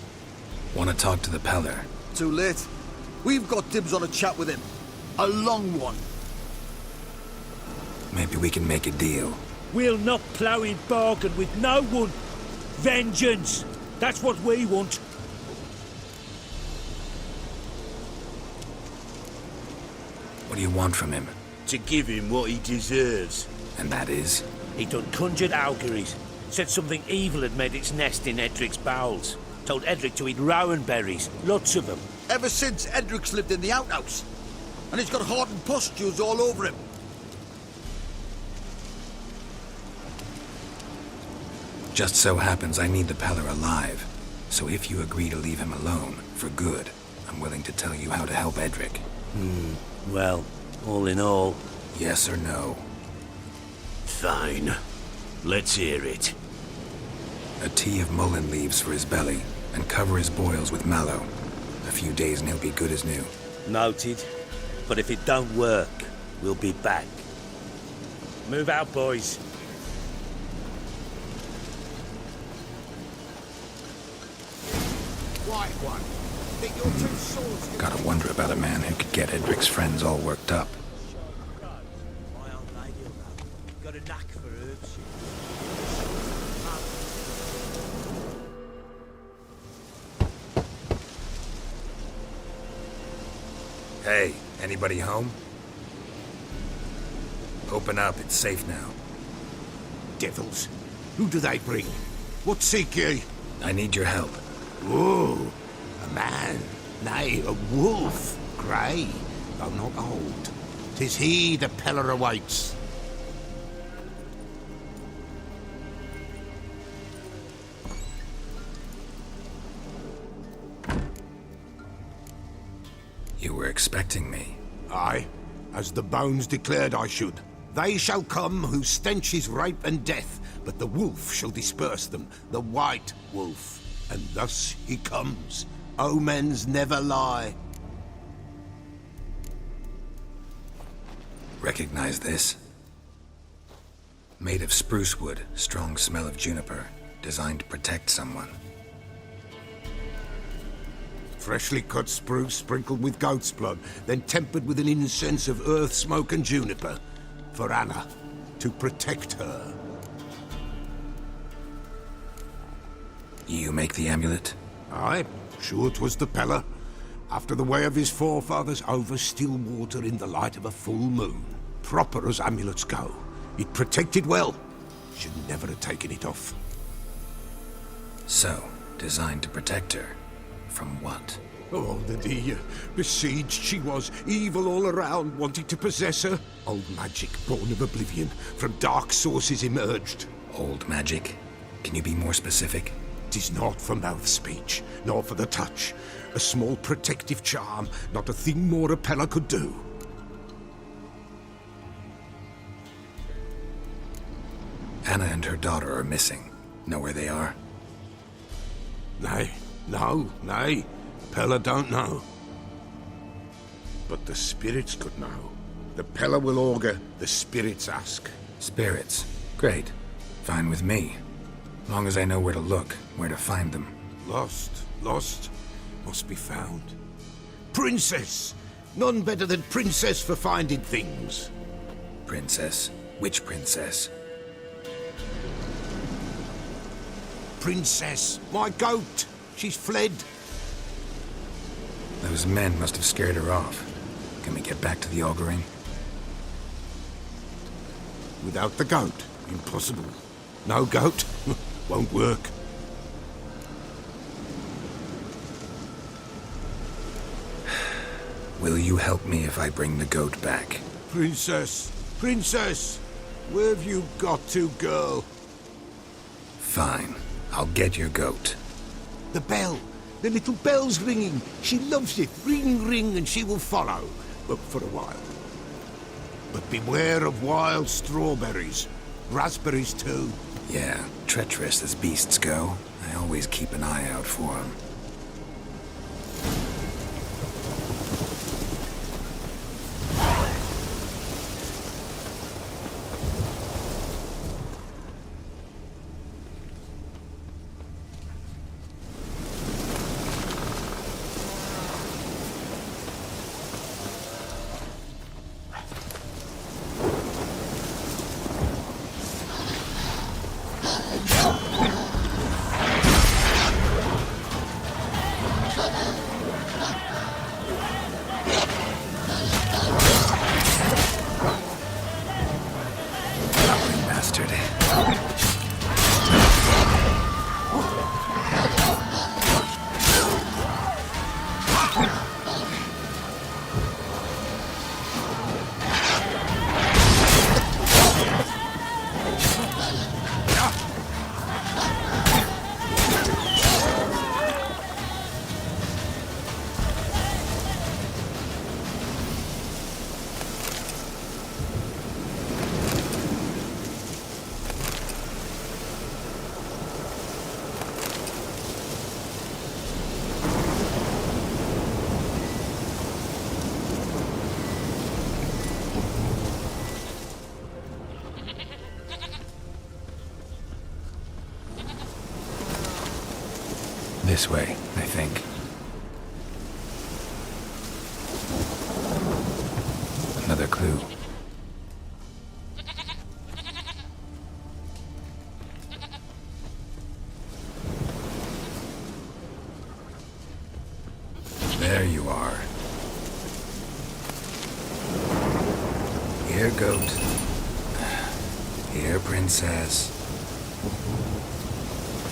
Want to talk to the Peller? Too late. We've got dibs on a chat with him. A long one. Maybe we can make a deal. We'll not plough in bargain with no one. Vengeance! That's what we want. What do you want from him? To give him what he deserves. And that is? He done conjured auguries. Said something evil had made its nest in Edric's bowels. Told Edric to eat rowan berries. Lots of them. Ever since Edric's lived in the outhouse. And he's got hardened pustules all over him. Just so happens I need the Peller alive. So if you agree to leave him alone, for good, I'm willing to tell you how to help Edric. Well, all in all... Yes or no? Fine. Let's hear it. A tea of mullein leaves for his belly, and cover his boils with mallow. A few days and he'll be good as new. Noted. But if it don't work, we'll be back. Move out, boys. Quiet one. Think your two swords can... Gotta wonder about a man who could get Edric's friends all worked up. My old lady, got a knack for herbs. Hey, anybody home? Open up, it's safe now. Devils. Who do they bring? What seek ye? I need your help. Oh, a man. Nay, a wolf. Grey, though not old. 'Tis he the Peller awaits. You were expecting me. Aye, as the bones declared I should. They shall come whose stench is rape and death, but the wolf shall disperse them, the white wolf. And thus he comes. Omens never lie. Recognize this? Made of spruce wood, strong smell of juniper, designed to protect someone. Freshly cut spruce sprinkled with goat's blood, then tempered with an incense of earth, smoke and juniper. For Anna, to protect her. You make the amulet? Aye, sure 'twas the Peller. After the way of his forefathers, over still water in the light of a full moon. Proper as amulets go. It protected well. Should never have taken it off. So, designed to protect her. From what? Oh, the besieged she was, evil all around, wanting to possess her. Old magic, born of oblivion, from dark sources emerged. Old magic? Can you be more specific? 'Tis not for mouth speech, nor for the touch. A small protective charm, not a thing more a Peller could do. Anna and her daughter are missing. Know where they are? Nay, nay. Peller don't know. But the spirits could know. The Peller will augur, the spirits ask. Spirits? Great. Fine with me. Long as I know where to look, where to find them. Lost, must be found. Princess! None better than Princess for finding things. Princess? Which princess? Princess, my goat! She's fled. Those men must have scared her off. Can we get back to the auguring? Without the goat, impossible. No goat, won't work. Will you help me if I bring the goat back? Princess, where have you got to, girl? Fine. I'll get your goat. The bell. The little bell's ringing. She loves it. Ring, ring, and she will follow. But for a while. But beware of wild strawberries. Raspberries, too. Yeah, treacherous as beasts go. I always keep an eye out for them. This way, I think. Another clue. There you are. Here, goat. Here, princess.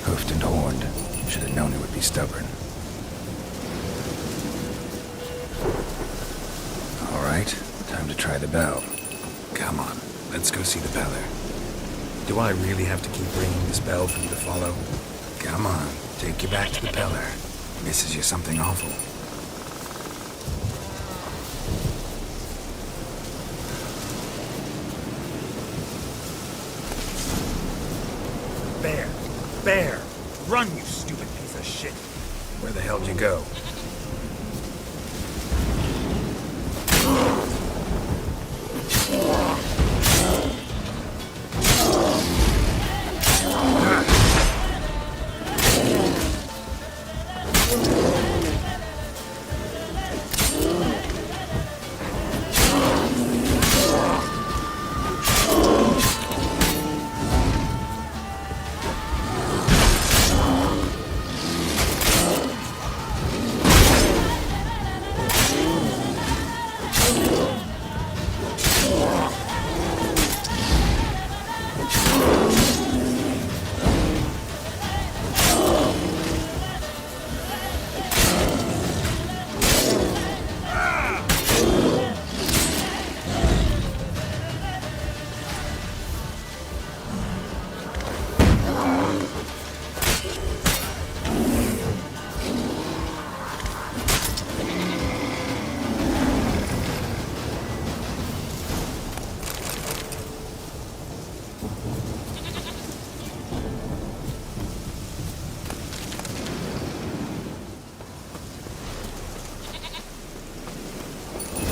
Hoofed and horned. Should have known it would be stubborn. All right, time to try the bell. Come on, let's go see the Peller. Do I really have to keep ringing this bell for you to follow? Come on, take you back to the Peller. Misses you something awful. Bear! Run, you stupid piece of shit! Where the hell'd you go?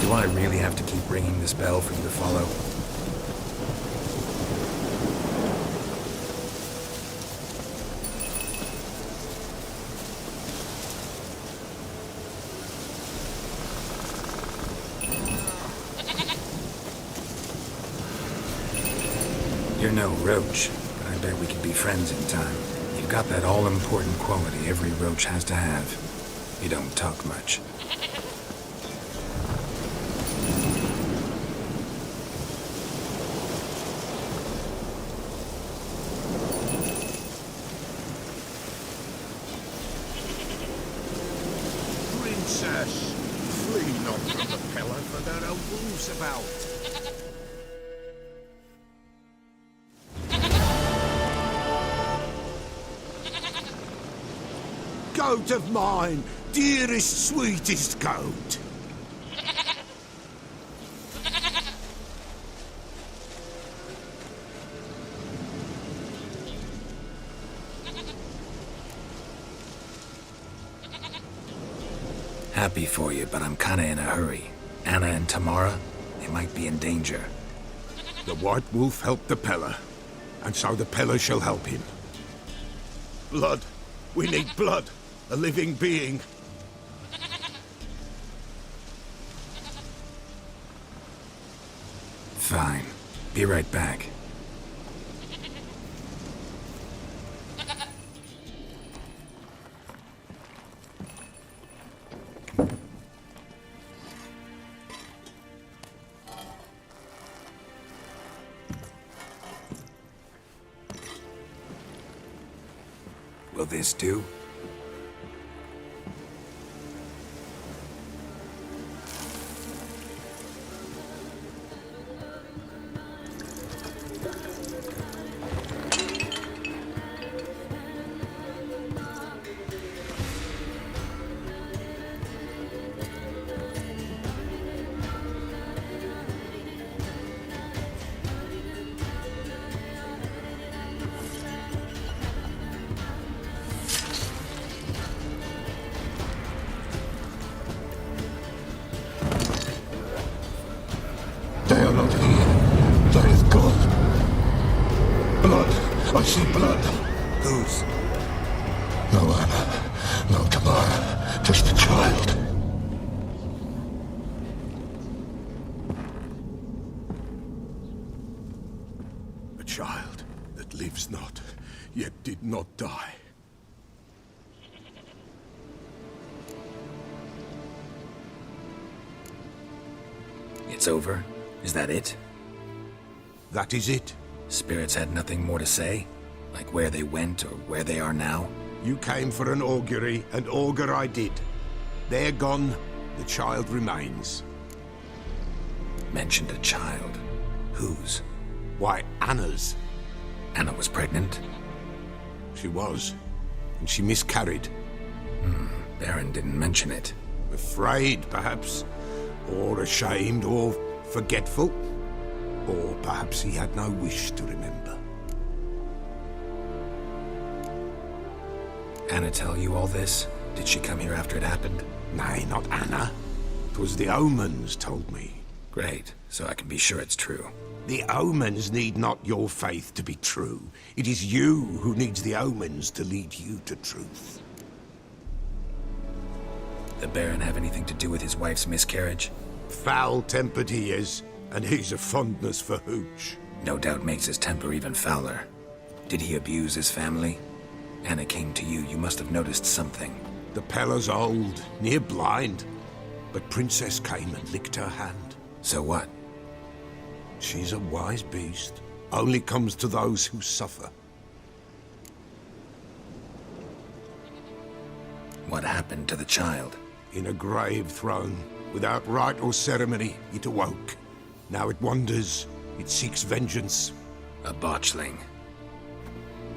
Do I really have to keep ringing this bell for you to follow? You're no roach, but I bet we could be friends in time. You've got that all-important quality every roach has to have. You don't talk much. Princess, flee not from the Peller, for there are wolves about. Goat of mine, dearest, sweetest goat. Happy for you, but I'm kinda in a hurry. Anna and Tamara, they might be in danger. The White Wolf helped the Peller, and so the Peller shall help him. Blood. We need blood. A living being. Fine. Be right back. Will this do? die. It's over? Is that it? That is it. Spirits had nothing more to say? Like where they went or where they are now? You came for an augury, and augur I did. They're gone, the child remains. Mentioned a child. Whose? Why, Anna's. Anna was pregnant? She was, and she miscarried. Baron didn't mention it. Afraid, perhaps, or ashamed, or forgetful. Or perhaps he had no wish to remember. Anna tell you all this? Did she come here after it happened? Nay, not Anna. 'Twas the omens told me. Great, so I can be sure it's true. The omens need not your faith to be true. It is you who needs the omens to lead you to truth. The Baron have anything to do with his wife's miscarriage? Foul-tempered he is, and he's a fondness for hooch. No doubt makes his temper even fouler. Did he abuse his family? Anna came to you, you must have noticed something. The Pella's old, near blind, but Princess came and licked her hand. So what? She's a wise beast. Only comes to those who suffer. What happened to the child? In a grave thrown, without rite or ceremony, it awoke. Now it wanders, it seeks vengeance. A botchling.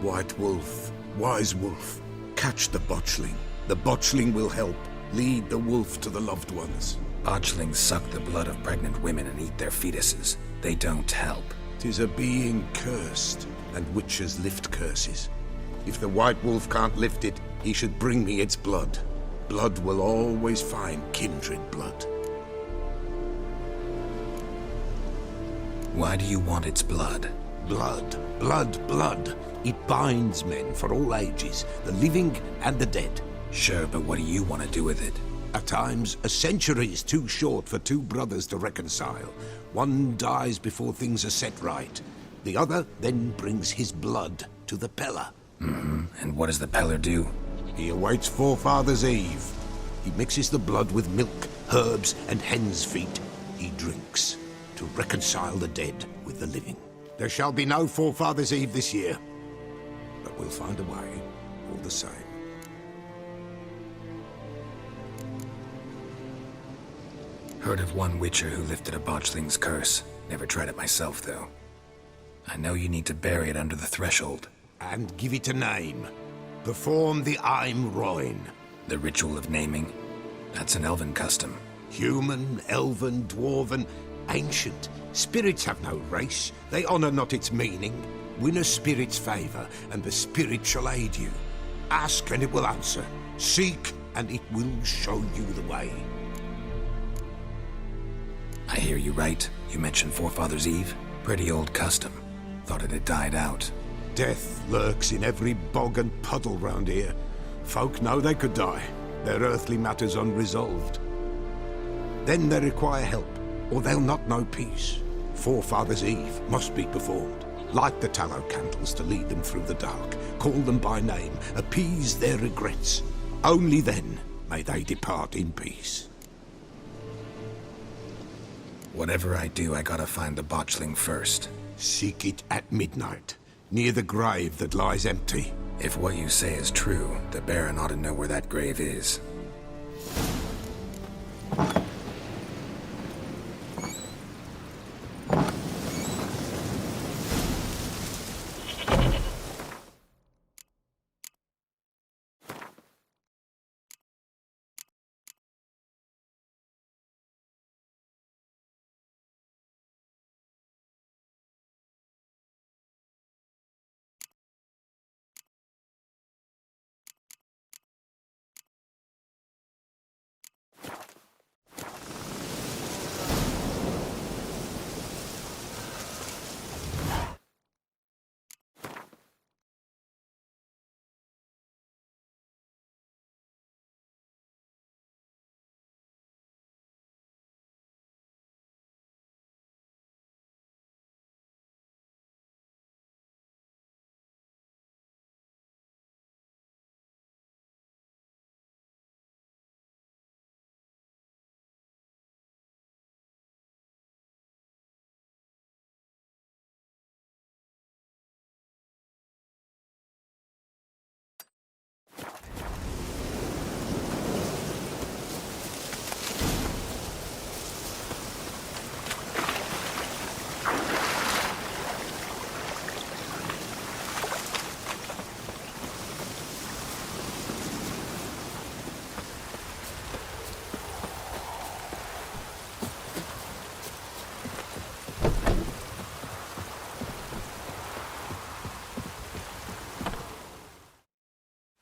White wolf, wise wolf, catch the botchling. The botchling will help, lead the wolf to the loved ones. Botchlings suck the blood of pregnant women and eat their fetuses. They don't help. 'Tis a being cursed, and witches lift curses. If the white wolf can't lift it, he should bring me its blood. Blood will always find kindred blood. Why do you want its blood? Blood, blood, blood. It binds men for all ages, the living and the dead. Sure, but what do you want to do with it? At times, a century is too short for two brothers to reconcile. One dies before things are set right. The other then brings his blood to the Pella. And what does the Peller do? He awaits Forefather's Eve. He mixes the blood with milk, herbs, and hen's feet. He drinks to reconcile the dead with the living. There shall be no Forefather's Eve this year, but we'll find a way, all the same. Heard of one witcher who lifted a botchling's curse. Never tried it myself, though. I know you need to bury it under the threshold. And give it a name. Perform the Aim Roin. The ritual of naming? That's an elven custom. Human, elven, dwarven, ancient. Spirits have no race. They honor not its meaning. Win a spirit's favor, and the spirit shall aid you. Ask, and it will answer. Seek, and it will show you the way. I hear you right. You mentioned Forefather's Eve. Pretty old custom. Thought it had died out. Death lurks in every bog and puddle round here. Folk know they could die, their earthly matters unresolved. Then they require help, or they'll not know peace. Forefather's Eve must be performed. Light the tallow candles to lead them through the dark. Call them by name, appease their regrets. Only then may they depart in peace. Whatever I do, I gotta find the botchling first. Seek it at midnight, near the grave that lies empty. If what you say is true, the Baron ought to know where that grave is.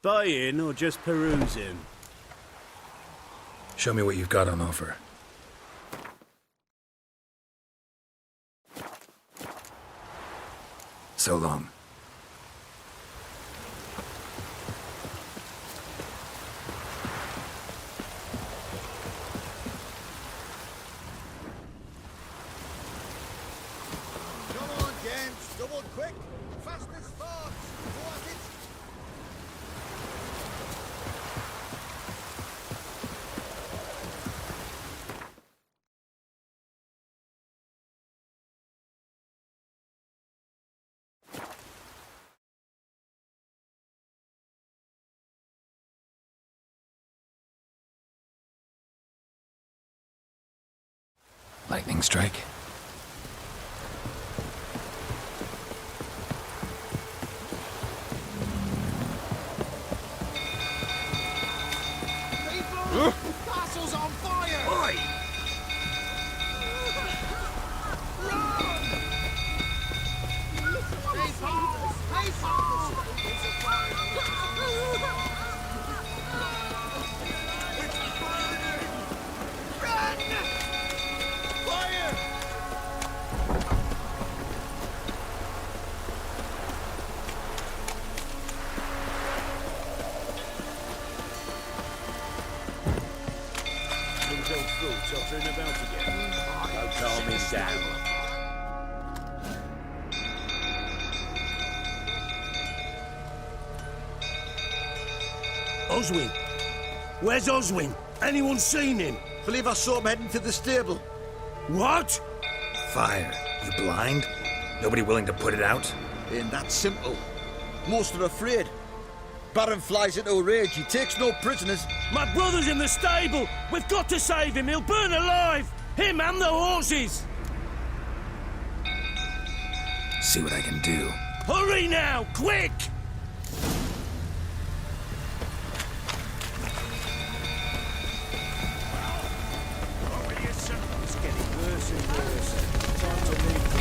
Buying or just perusing? Show me what you've got on offer. So long. Come on, gents. Double quick. Fast as sparks. Go at it. Lightning strike. Castle's on fire! Oi! Tottering about again. Don't calm him down. Oswin! Where's Oswin? Anyone seen him? Believe I saw him heading to the stable. What? Fire. You blind? Nobody willing to put it out? Ain't that simple. Most are afraid. Baron flies into a rage. He takes no prisoners. My brother's in the stable! We've got to save him! He'll burn alive! Him and the horses! See what I can do. Hurry now! Quick! It's getting worse and worse. Time to leave the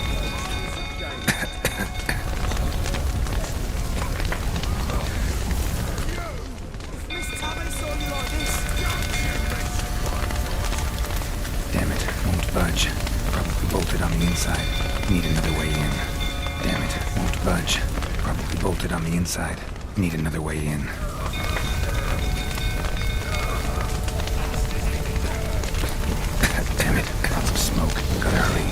Damn it, won't budge. Probably bolted on the inside. Need another way in. Damn it, won't budge. Probably bolted on the inside. Need another way in. Damn it, lots of smoke. Gotta hurry.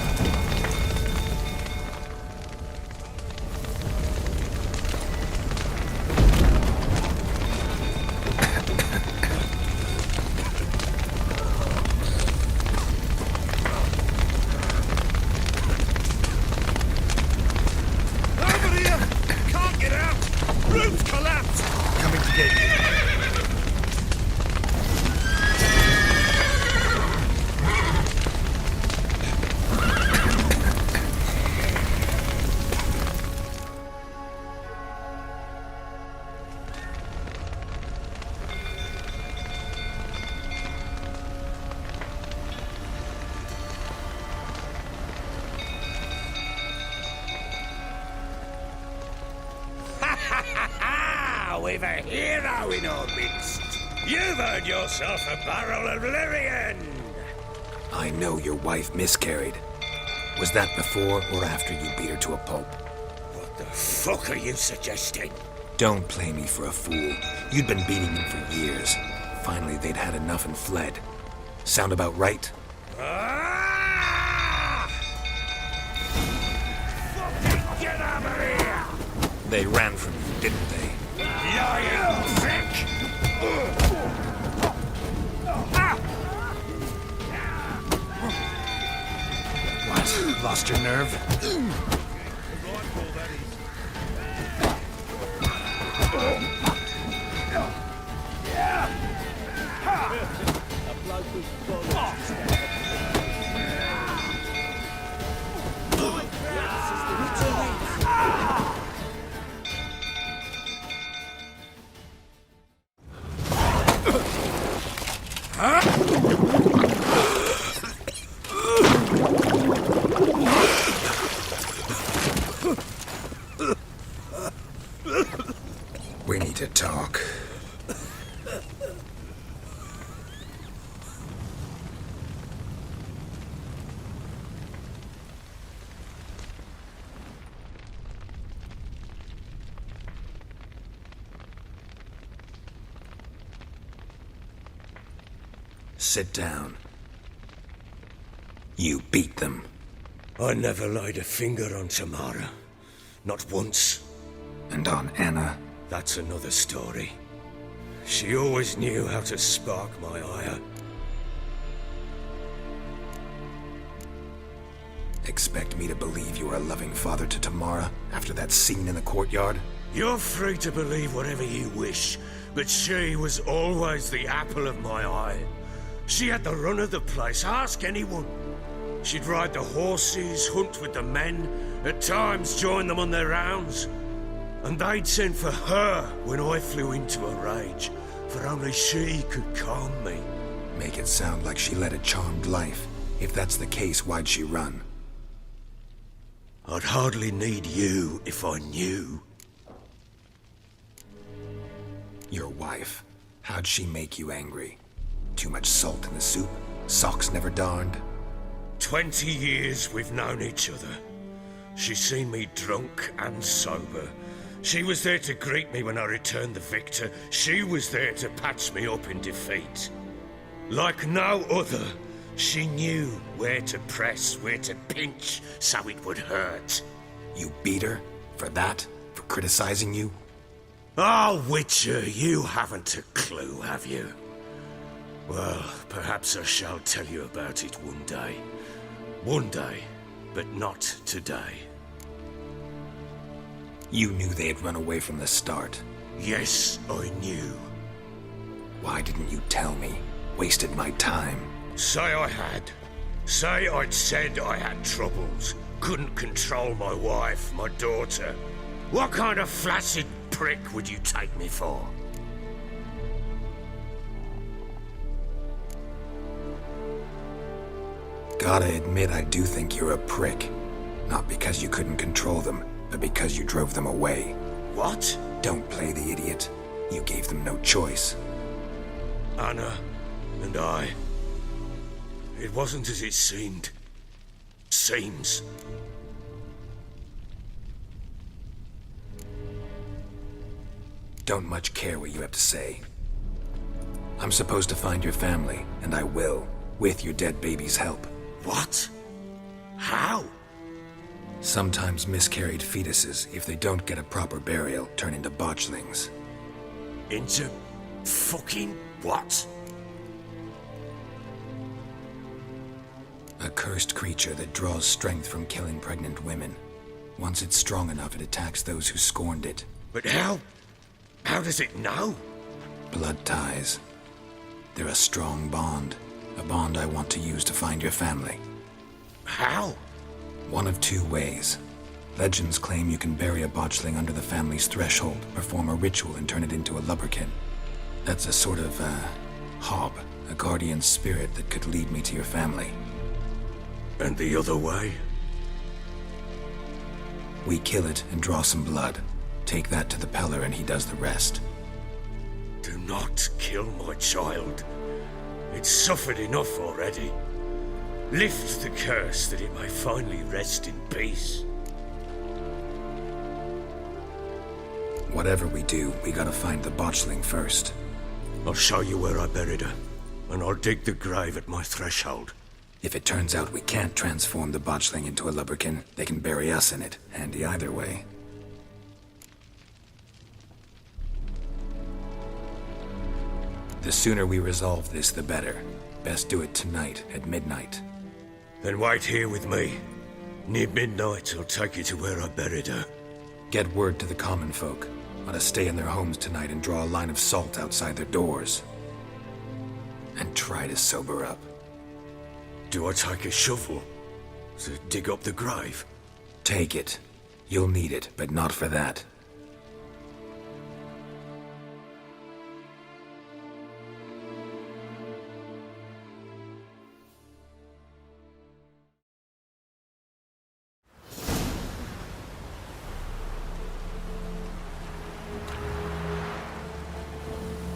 We've a hero in our midst. You've earned yourself a barrel of Lyrian. I know your wife miscarried. Was that before or after you beat her to a pulp? What the fuck are you suggesting? Don't play me for a fool. You'd been beating them for years. Finally, they'd had enough and fled. Sound about right? Fucking get over here! They ran from you, didn't they? Lying prick! What? Lost your nerve? We need to talk. Sit down. You beat them. I never laid a finger on Tamara. Not once. And on Anna? That's another story. She always knew how to spark my ire. Expect me to believe you were a loving father to Tamara after that scene in the courtyard? You're free to believe whatever you wish, but she was always the apple of my eye. She had the run of the place, ask anyone. She'd ride the horses, hunt with the men, at times join them on their rounds. And they'd send for her when I flew into a rage, for only she could calm me. Make it sound like she led a charmed life. If that's the case, why'd she run? I'd hardly need you if I knew. Your wife. How'd she make you angry? Too much salt in the soup? Socks never darned? 20 years we've known each other. She's seen me drunk and sober. She was there to greet me when I returned the victor. She was there to patch me up in defeat. Like no other, she knew where to press, where to pinch, so it would hurt. You beat her? For that? For criticizing you? Oh, Witcher, you haven't a clue, have you? Well, perhaps I shall tell you about it one day. One day, but not today. You knew they had run away from the start. Yes, I knew. Why didn't you tell me? Wasted my time. Say I had. Say I'd said I had troubles. Couldn't control my wife, my daughter. What kind of flaccid prick would you take me for? Gotta admit, I do think you're a prick. Not because you couldn't control them, but because you drove them away. What? Don't play the idiot. You gave them no choice. Anna and I... It wasn't as it seemed. Seems. Don't much care what you have to say. I'm supposed to find your family, and I will, with your dead baby's help. What? How? Sometimes miscarried fetuses, if they don't get a proper burial, turn into botchlings. Into fucking what? A cursed creature that draws strength from killing pregnant women. Once it's strong enough, it attacks those who scorned it. But how? How does it know? Blood ties. They're a strong bond. A bond I want to use to find your family. How? One of two ways. Legends claim you can bury a botchling under the family's threshold, perform a ritual, and turn it into a lubberkin. That's a sort of, hob, a guardian spirit that could lead me to your family. And the other way? We kill it and draw some blood. Take that to the Peller and he does the rest. Do not kill my child. It's suffered enough already. Lift the curse that it may finally rest in peace. Whatever we do, we gotta find the botchling first. I'll show you where I buried her, and I'll dig the grave at my threshold. If it turns out we can't transform the botchling into a lubberkin, they can bury us in it. Handy either way. The sooner we resolve this, the better. Best do it tonight, at midnight. Then wait here with me. Near midnight, I'll take you to where I buried her. Get word to the common folk. Let us stay in their homes tonight and draw a line of salt outside their doors. And try to sober up. Do I take a shovel to dig up the grave? Take it. You'll need it, but not for that.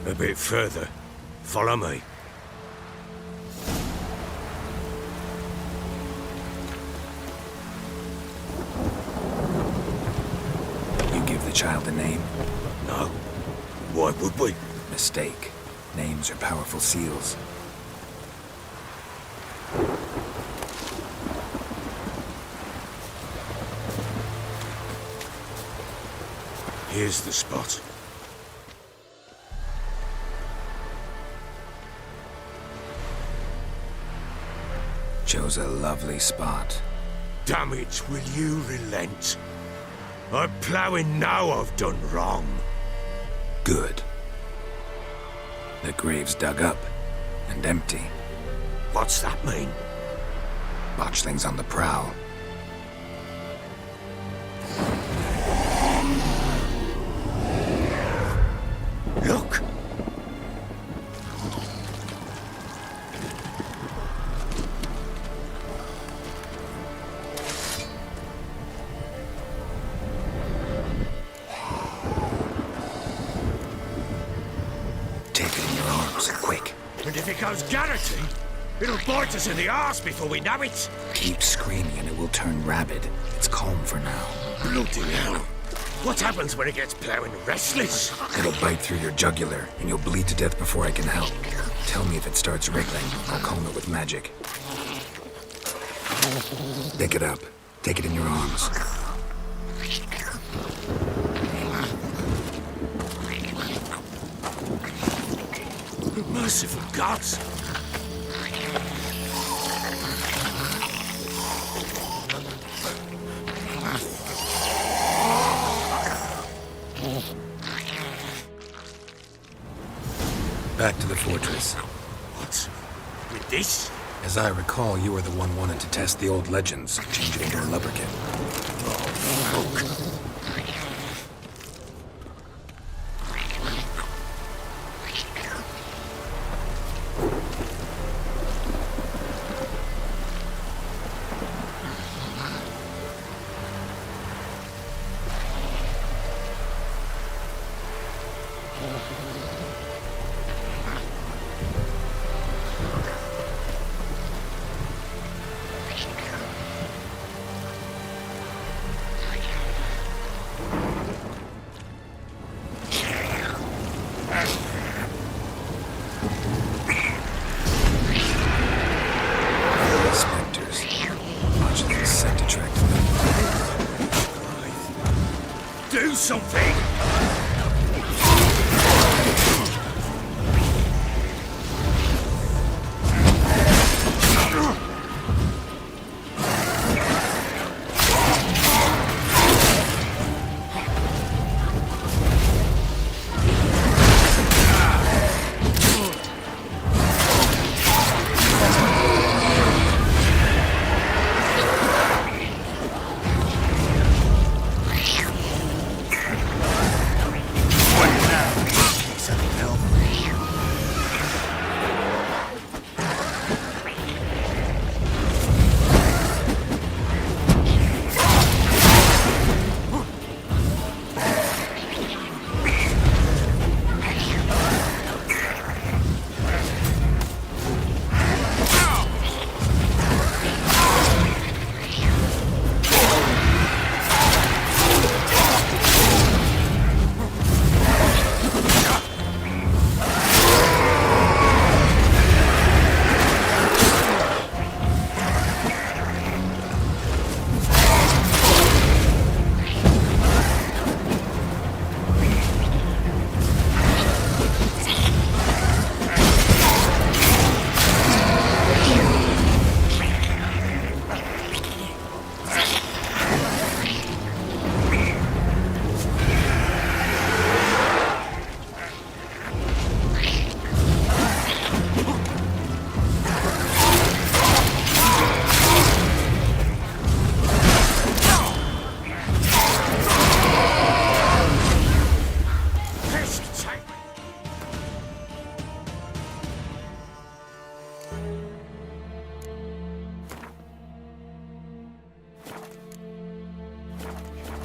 A bit further. Follow me. You give the child a name? No. Why would we? Mistake. Names are powerful seals. Here's the spot. Chose a lovely spot. Damn it, will you relent? I'm ploughing now I've done wrong. Good. The grave's dug up and empty. What's that mean? Botchling's on the prowl. Look! Take it in your arms, quick. And if it goes garroty, it'll bite us in the arse before we know it. Keep screaming and it will turn rabid. It's calm for now. Bloody hell. What happens when it gets ploughing restless? It'll bite through your jugular, and you'll bleed to death before I can help. Tell me if it starts wriggling. I'll calm it with magic. Pick it up. Take it in your arms. Merciful gods! Back to the fortress. What? With this? As I recall, you were the one wanted to test the old legends, change it into a lubberkin. Do something!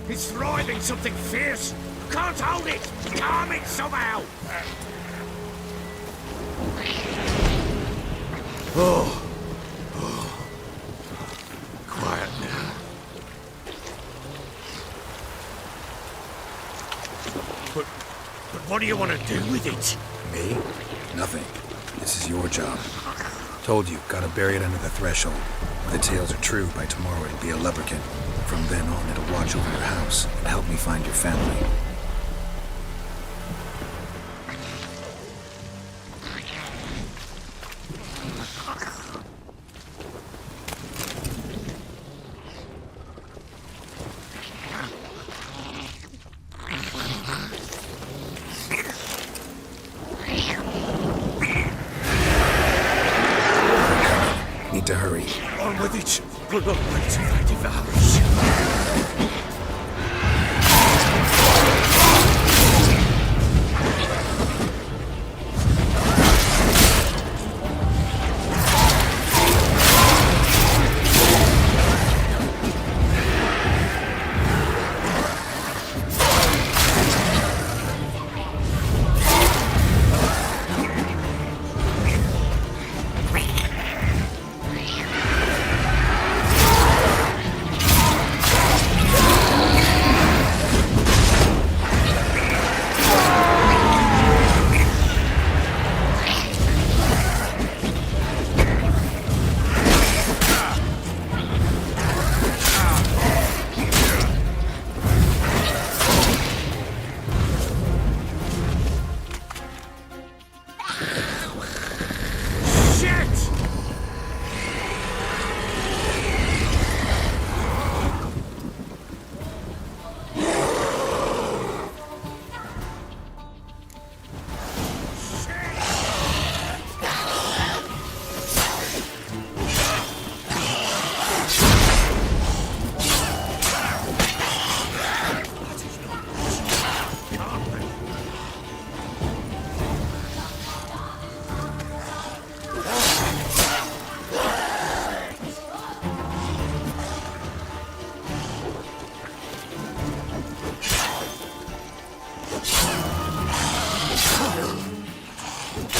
It's thriving something fierce. Can't hold it. Calm it somehow. Oh. Quiet now. But what do you want to do with it? Me? Nothing. This is your job. Told you, gotta bury it under the threshold. If the tales are true, by tomorrow it'll be a lubberkin. From then on, it'll watch over your house and help me find your family. need to hurry. On with it. Blood thy devours.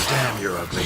Damn, you're ugly.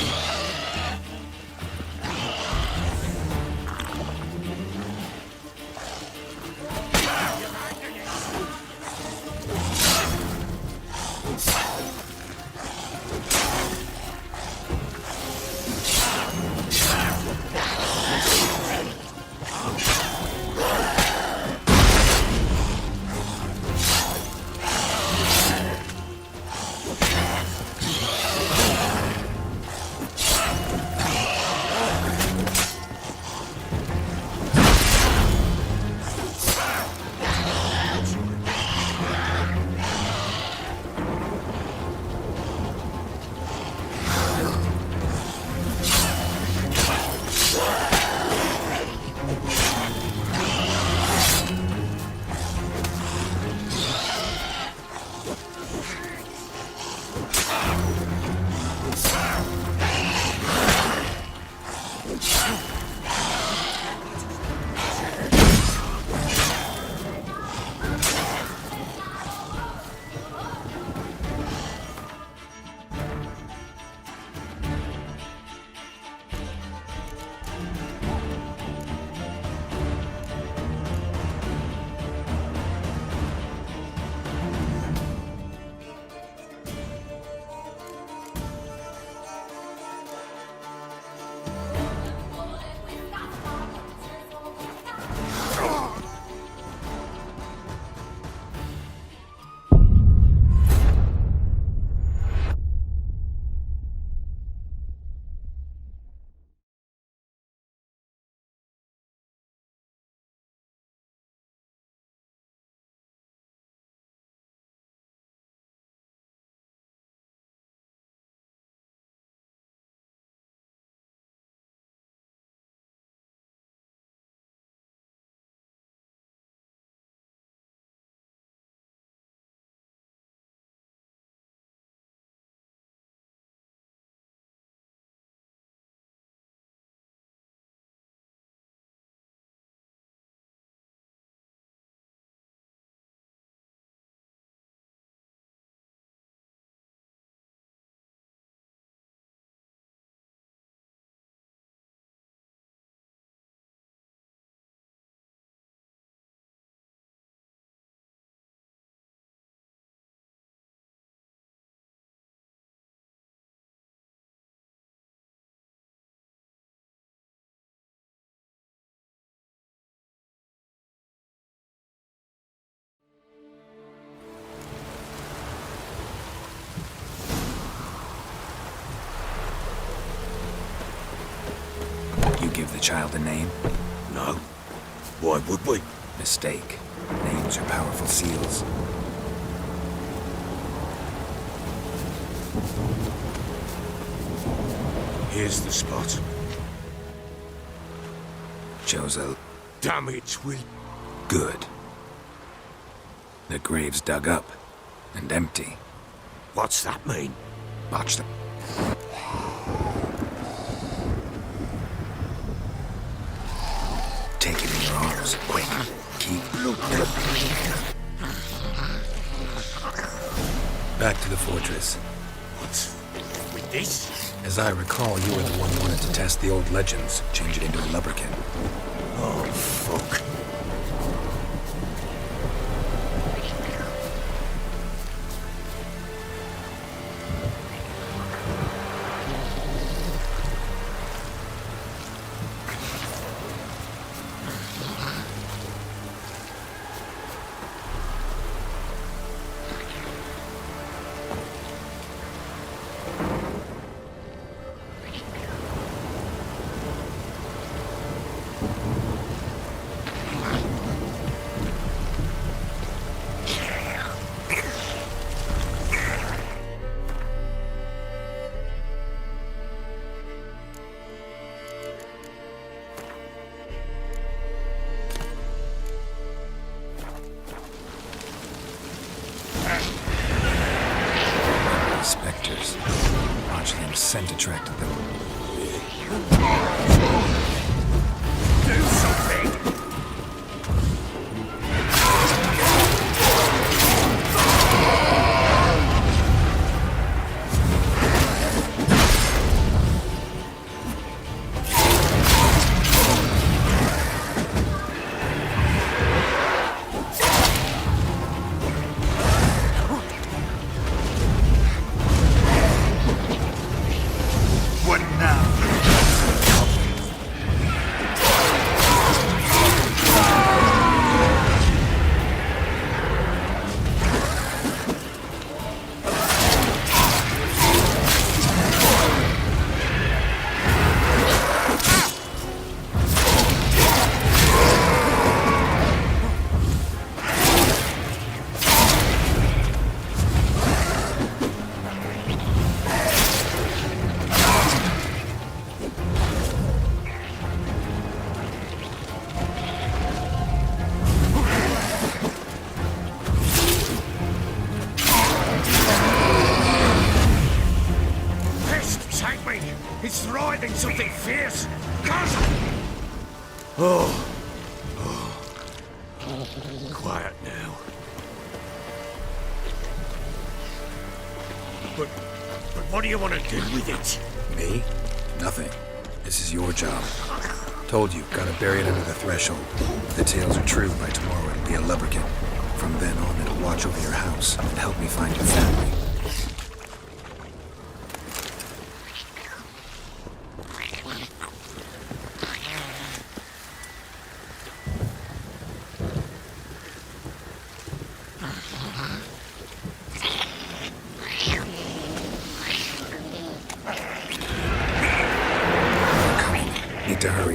Give the child a name? No. Why would we? Mistake. Names are powerful seals. Here's the spot. shows a Damage will... good. The grave's dug up and empty. What's that mean? Watch them. Take it in your arms, quick. Keep back to the fortress. What's with this? As I recall, you were the one who wanted to test the old legends, change it into a lubricant. Oh, fuck. Spectres. Watch them scent attracted them. Do something! What now? It's writhing something fierce! Come! Quiet now. But what do you want to do with it? Me? Nothing. This is your job. Told you, gotta bury it under the threshold. If the tales are true, by tomorrow it'll be a lubricant. From then on, it'll watch over your house and help me find your family. Need to hurry.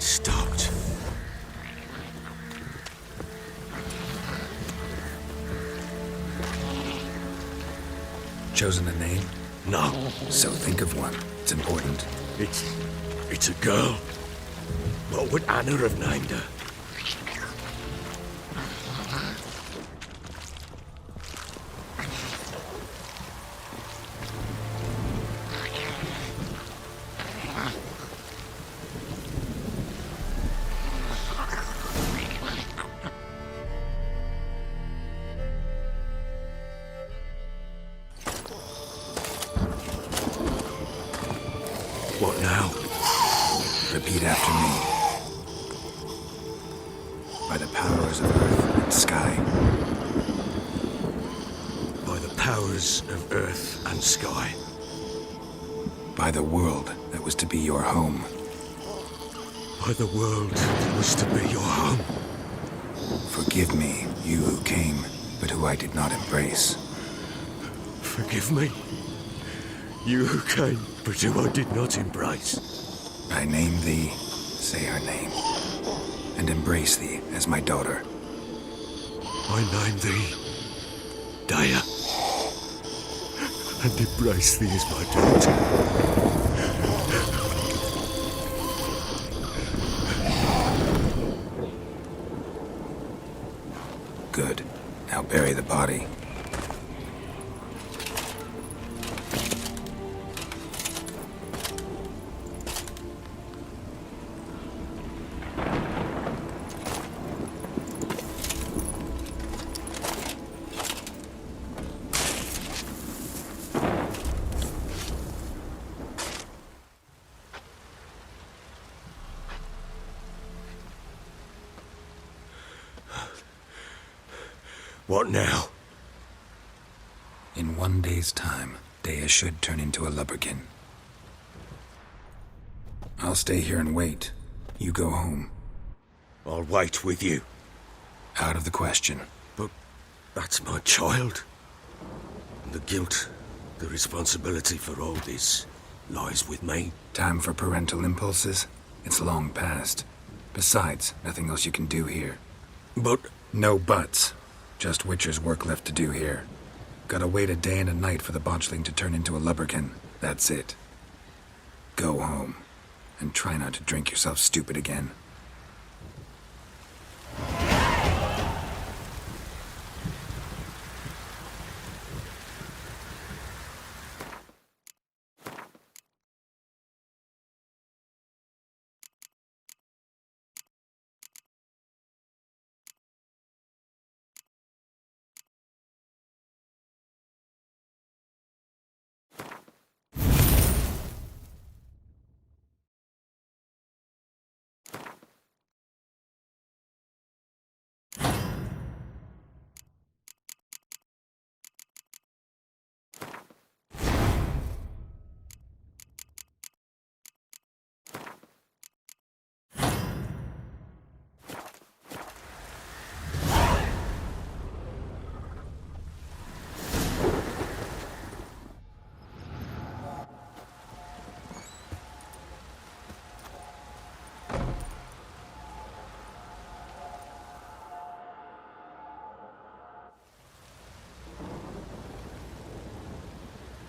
stopped. Chosen a name? No. So think of one. It's important. It's a girl. What would Anna have named her? What now? Repeat after me. By the powers of earth and sky. By the powers of earth and sky. By the world that was to be your home. By the world that was to be your home. Forgive me, you who came, but who I did not embrace. Forgive me. You who came, but who I did not embrace. I name thee, say her name, and embrace thee as my daughter. I name thee Daya, and embrace thee as my daughter. Good. Now bury the body. What now? In 1 day's time, Dea should turn into a lubberkin. I'll stay here and wait. You go home. I'll wait with you. Out of the question. But that's my child. And the guilt, the responsibility for all this lies with me. Time for parental impulses? It's long past. Besides, nothing else you can do here. But... No buts. Just Witcher's work left to do here. Gotta wait a day and a night for the botchling to turn into a lubberkin. That's it. Go home. And try not to drink yourself stupid again.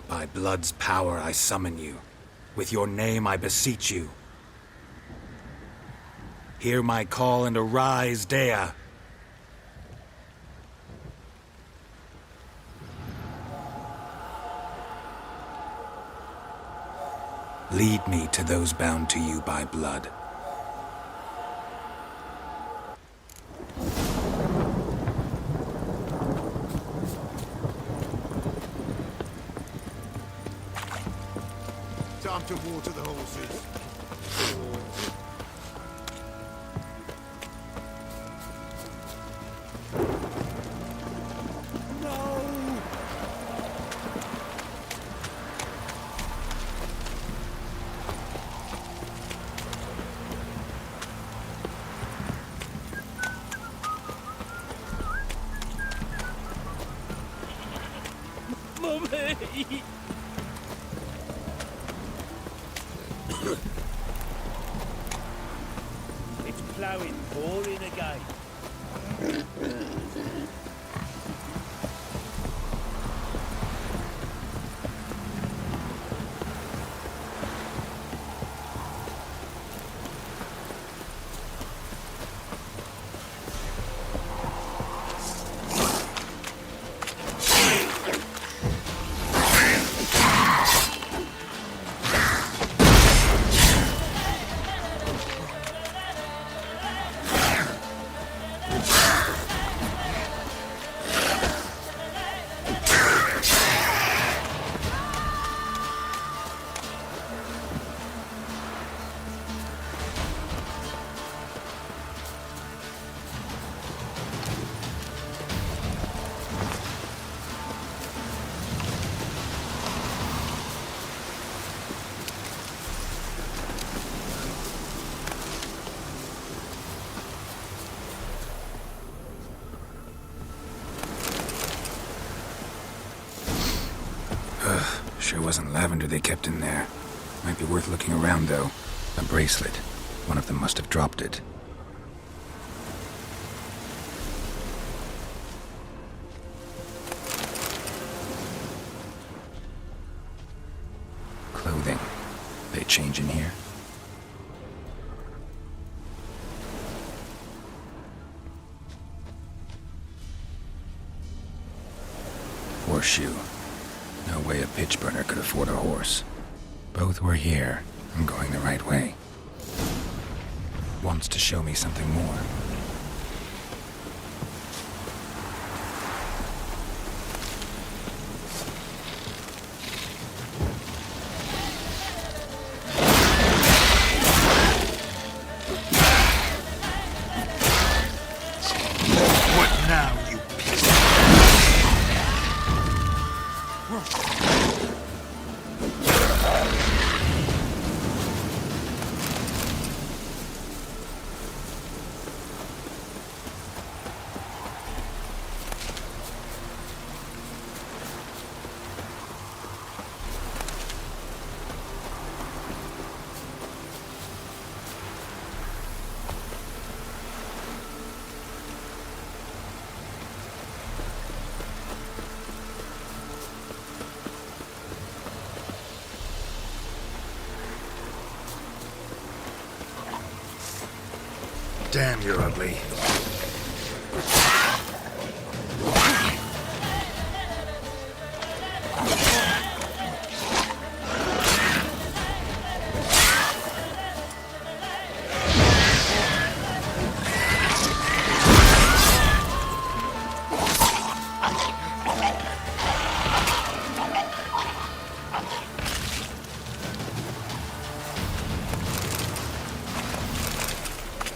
By blood's power I summon you. With your name I beseech you. Hear my call and arise, Dea. Lead me to those bound to you by blood. Time to water the horses. Mummy! ploughing, pouring again. Sure wasn't lavender they kept in there. Might be worth looking around, though. A bracelet. One of them must have dropped it. Clothing. They change in here? Horseshoe. No way a pitch burner could afford a horse. Both were here. I'm going the right way. Wants to show me something more. What now, you piece Damn, you're ugly.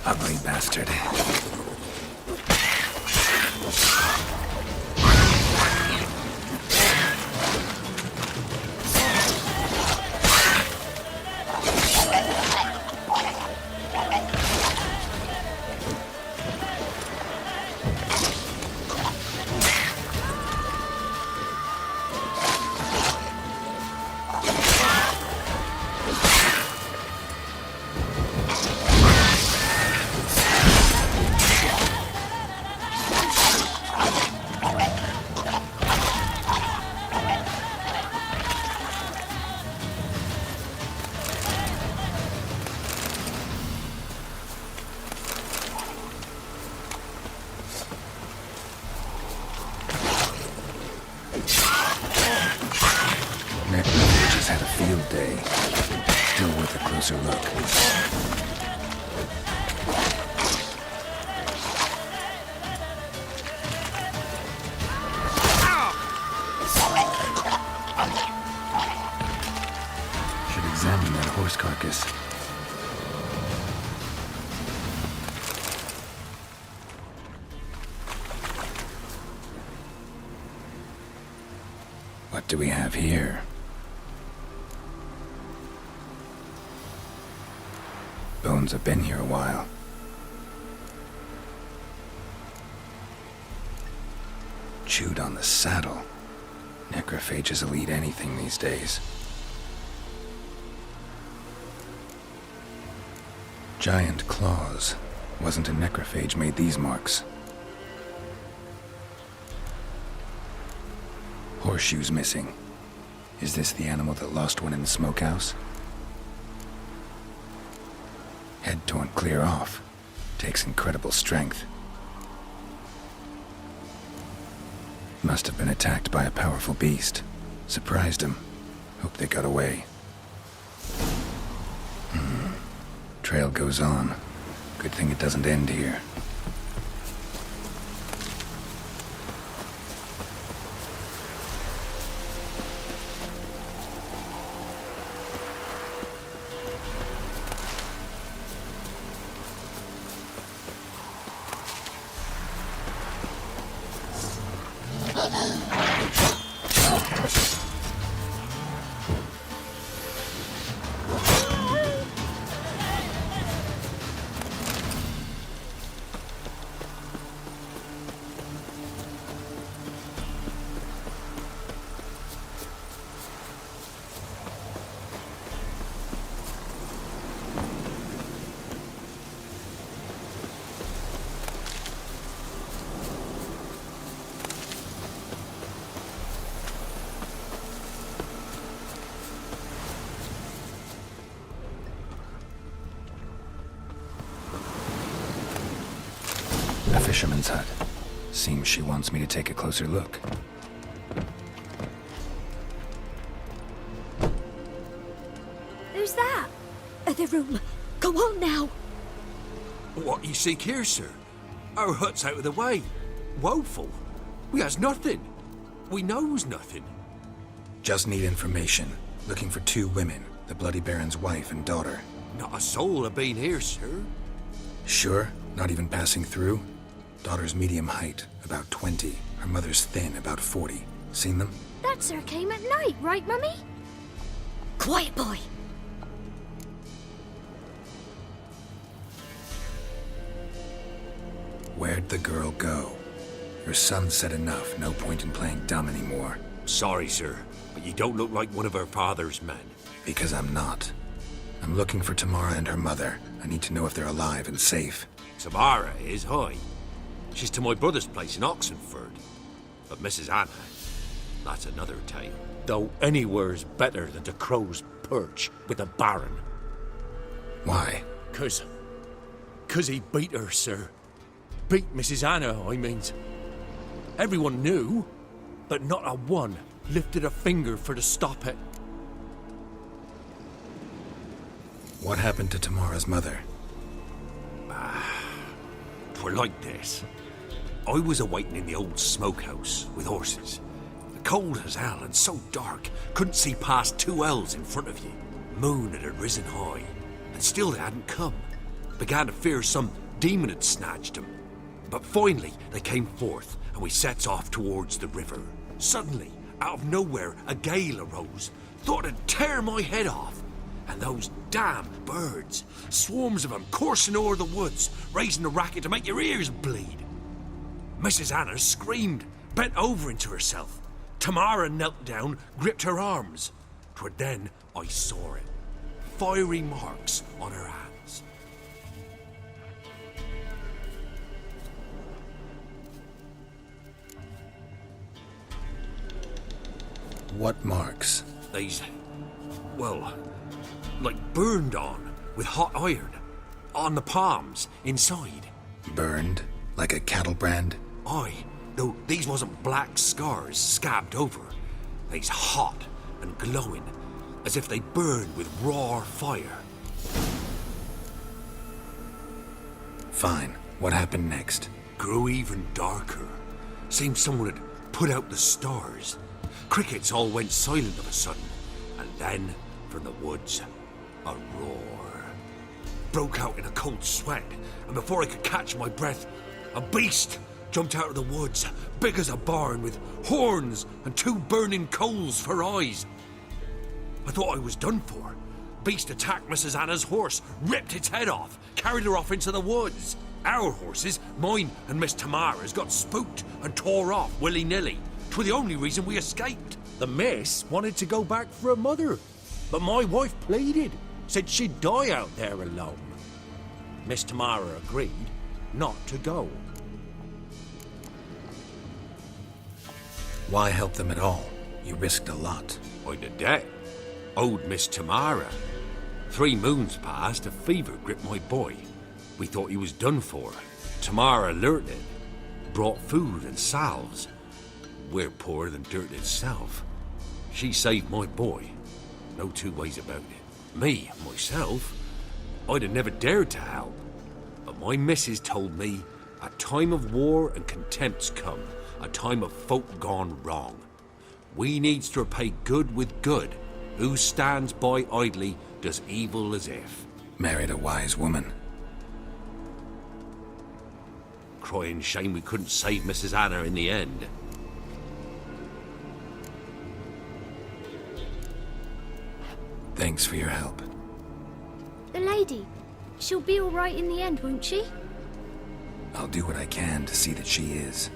Ugly bastard. Just had a field day. Still worth a closer look. Should examine that horse carcass. What do we have here? Bones have been here a while. Chewed on the saddle. Necrophages will eat anything these days. Giant claws. Wasn't a necrophage made these marks. Horseshoes missing. Is this the animal that lost one in the smokehouse? Head torn clear off. Takes incredible strength. Must have been attacked by a powerful beast. Surprised him. Hope they got away. Trail goes on. Good thing it doesn't end here. A fisherman's hut. Seems she wants me to take a closer look. Who's that? The room. Go on now. What you seek here, sir? Our hut's out of the way. Woeful. We has nothing. We knows nothing. Just need information. Looking for 2 women. The Bloody Baron's wife and daughter. Not a soul have been here, sir. Sure? Not even passing through? Daughter's medium height, about 20. Her mother's thin, about 40. Seen them? That sir came at night, right, Mummy? Quiet, boy. Where'd the girl go? Your son said enough. No point in playing dumb anymore. Sorry, sir, but you don't look like one of our father's men. Because I'm not. I'm looking for Tamara and her mother. I need to know if they're alive and safe. Tamara is, hi. She's to my brother's place in Oxenford. But Mrs. Anna, that's another tale. Though anywhere's better than the Crow's Perch with the Baron. Why? 'Cause he beat her, sir. Beat Mrs. Anna, I means. Everyone knew, but not a one lifted a finger for to stop it. What happened to Tamara's mother? Twere like this. I was awaiting in the old smokehouse with horses. Cold as hell and so dark, couldn't see past 2 ells in front of you. Moon had risen high, and still they hadn't come. Began to fear some demon had snatched them. But finally they came forth, and we sets off towards the river. Suddenly, out of nowhere, a gale arose. Thought it'd tear my head off. And those damn birds, swarms of them coursing o'er the woods, raising a racket to make your ears bleed. Mrs. Anna screamed, bent over into herself. Tamara knelt down, gripped her arms. 'Twere then I saw it. Fiery marks on her hands. What marks? They's, well, like burned on with hot iron. On the palms, inside. Burned? Like a cattle brand? Aye, though these wasn't black scars scabbed over. They's hot and glowing, as if they burned with raw fire. Fine. What happened next? Grew even darker. Seemed someone had put out the stars. Crickets all went silent of a sudden, and then, from the woods, a roar. Broke out in a cold sweat, and before I could catch my breath, a beast jumped out of the woods, big as a barn, with horns and 2 burning coals for eyes. I thought I was done for. Beast attacked Mrs. Anna's horse, ripped its head off, carried her off into the woods. Our horses, mine and Miss Tamara's, got spooked and tore off willy-nilly. 'Twere the only reason we escaped. The miss wanted to go back for her mother, but my wife pleaded, said she'd die out there alone. Miss Tamara agreed not to go. Why help them at all? You risked a lot. I'd a debt. Owed Miss Tamara. 3 moons passed, a fever gripped my boy. We thought he was done for. Tamara alerted, brought food and salves. We're poorer than dirt itself. She saved my boy. No 2 ways about it. Me, myself, I'd have never dared to help. But my missus told me a time of war and contempt's come, a time of folk gone wrong. We needs to repay good with good. Who stands by idly does evil as if. Married a wise woman. Crying shame we couldn't save Mrs. Anna in the end. Thanks for your help. The lady, she'll be all right in the end, won't she? I'll do what I can to see that she is.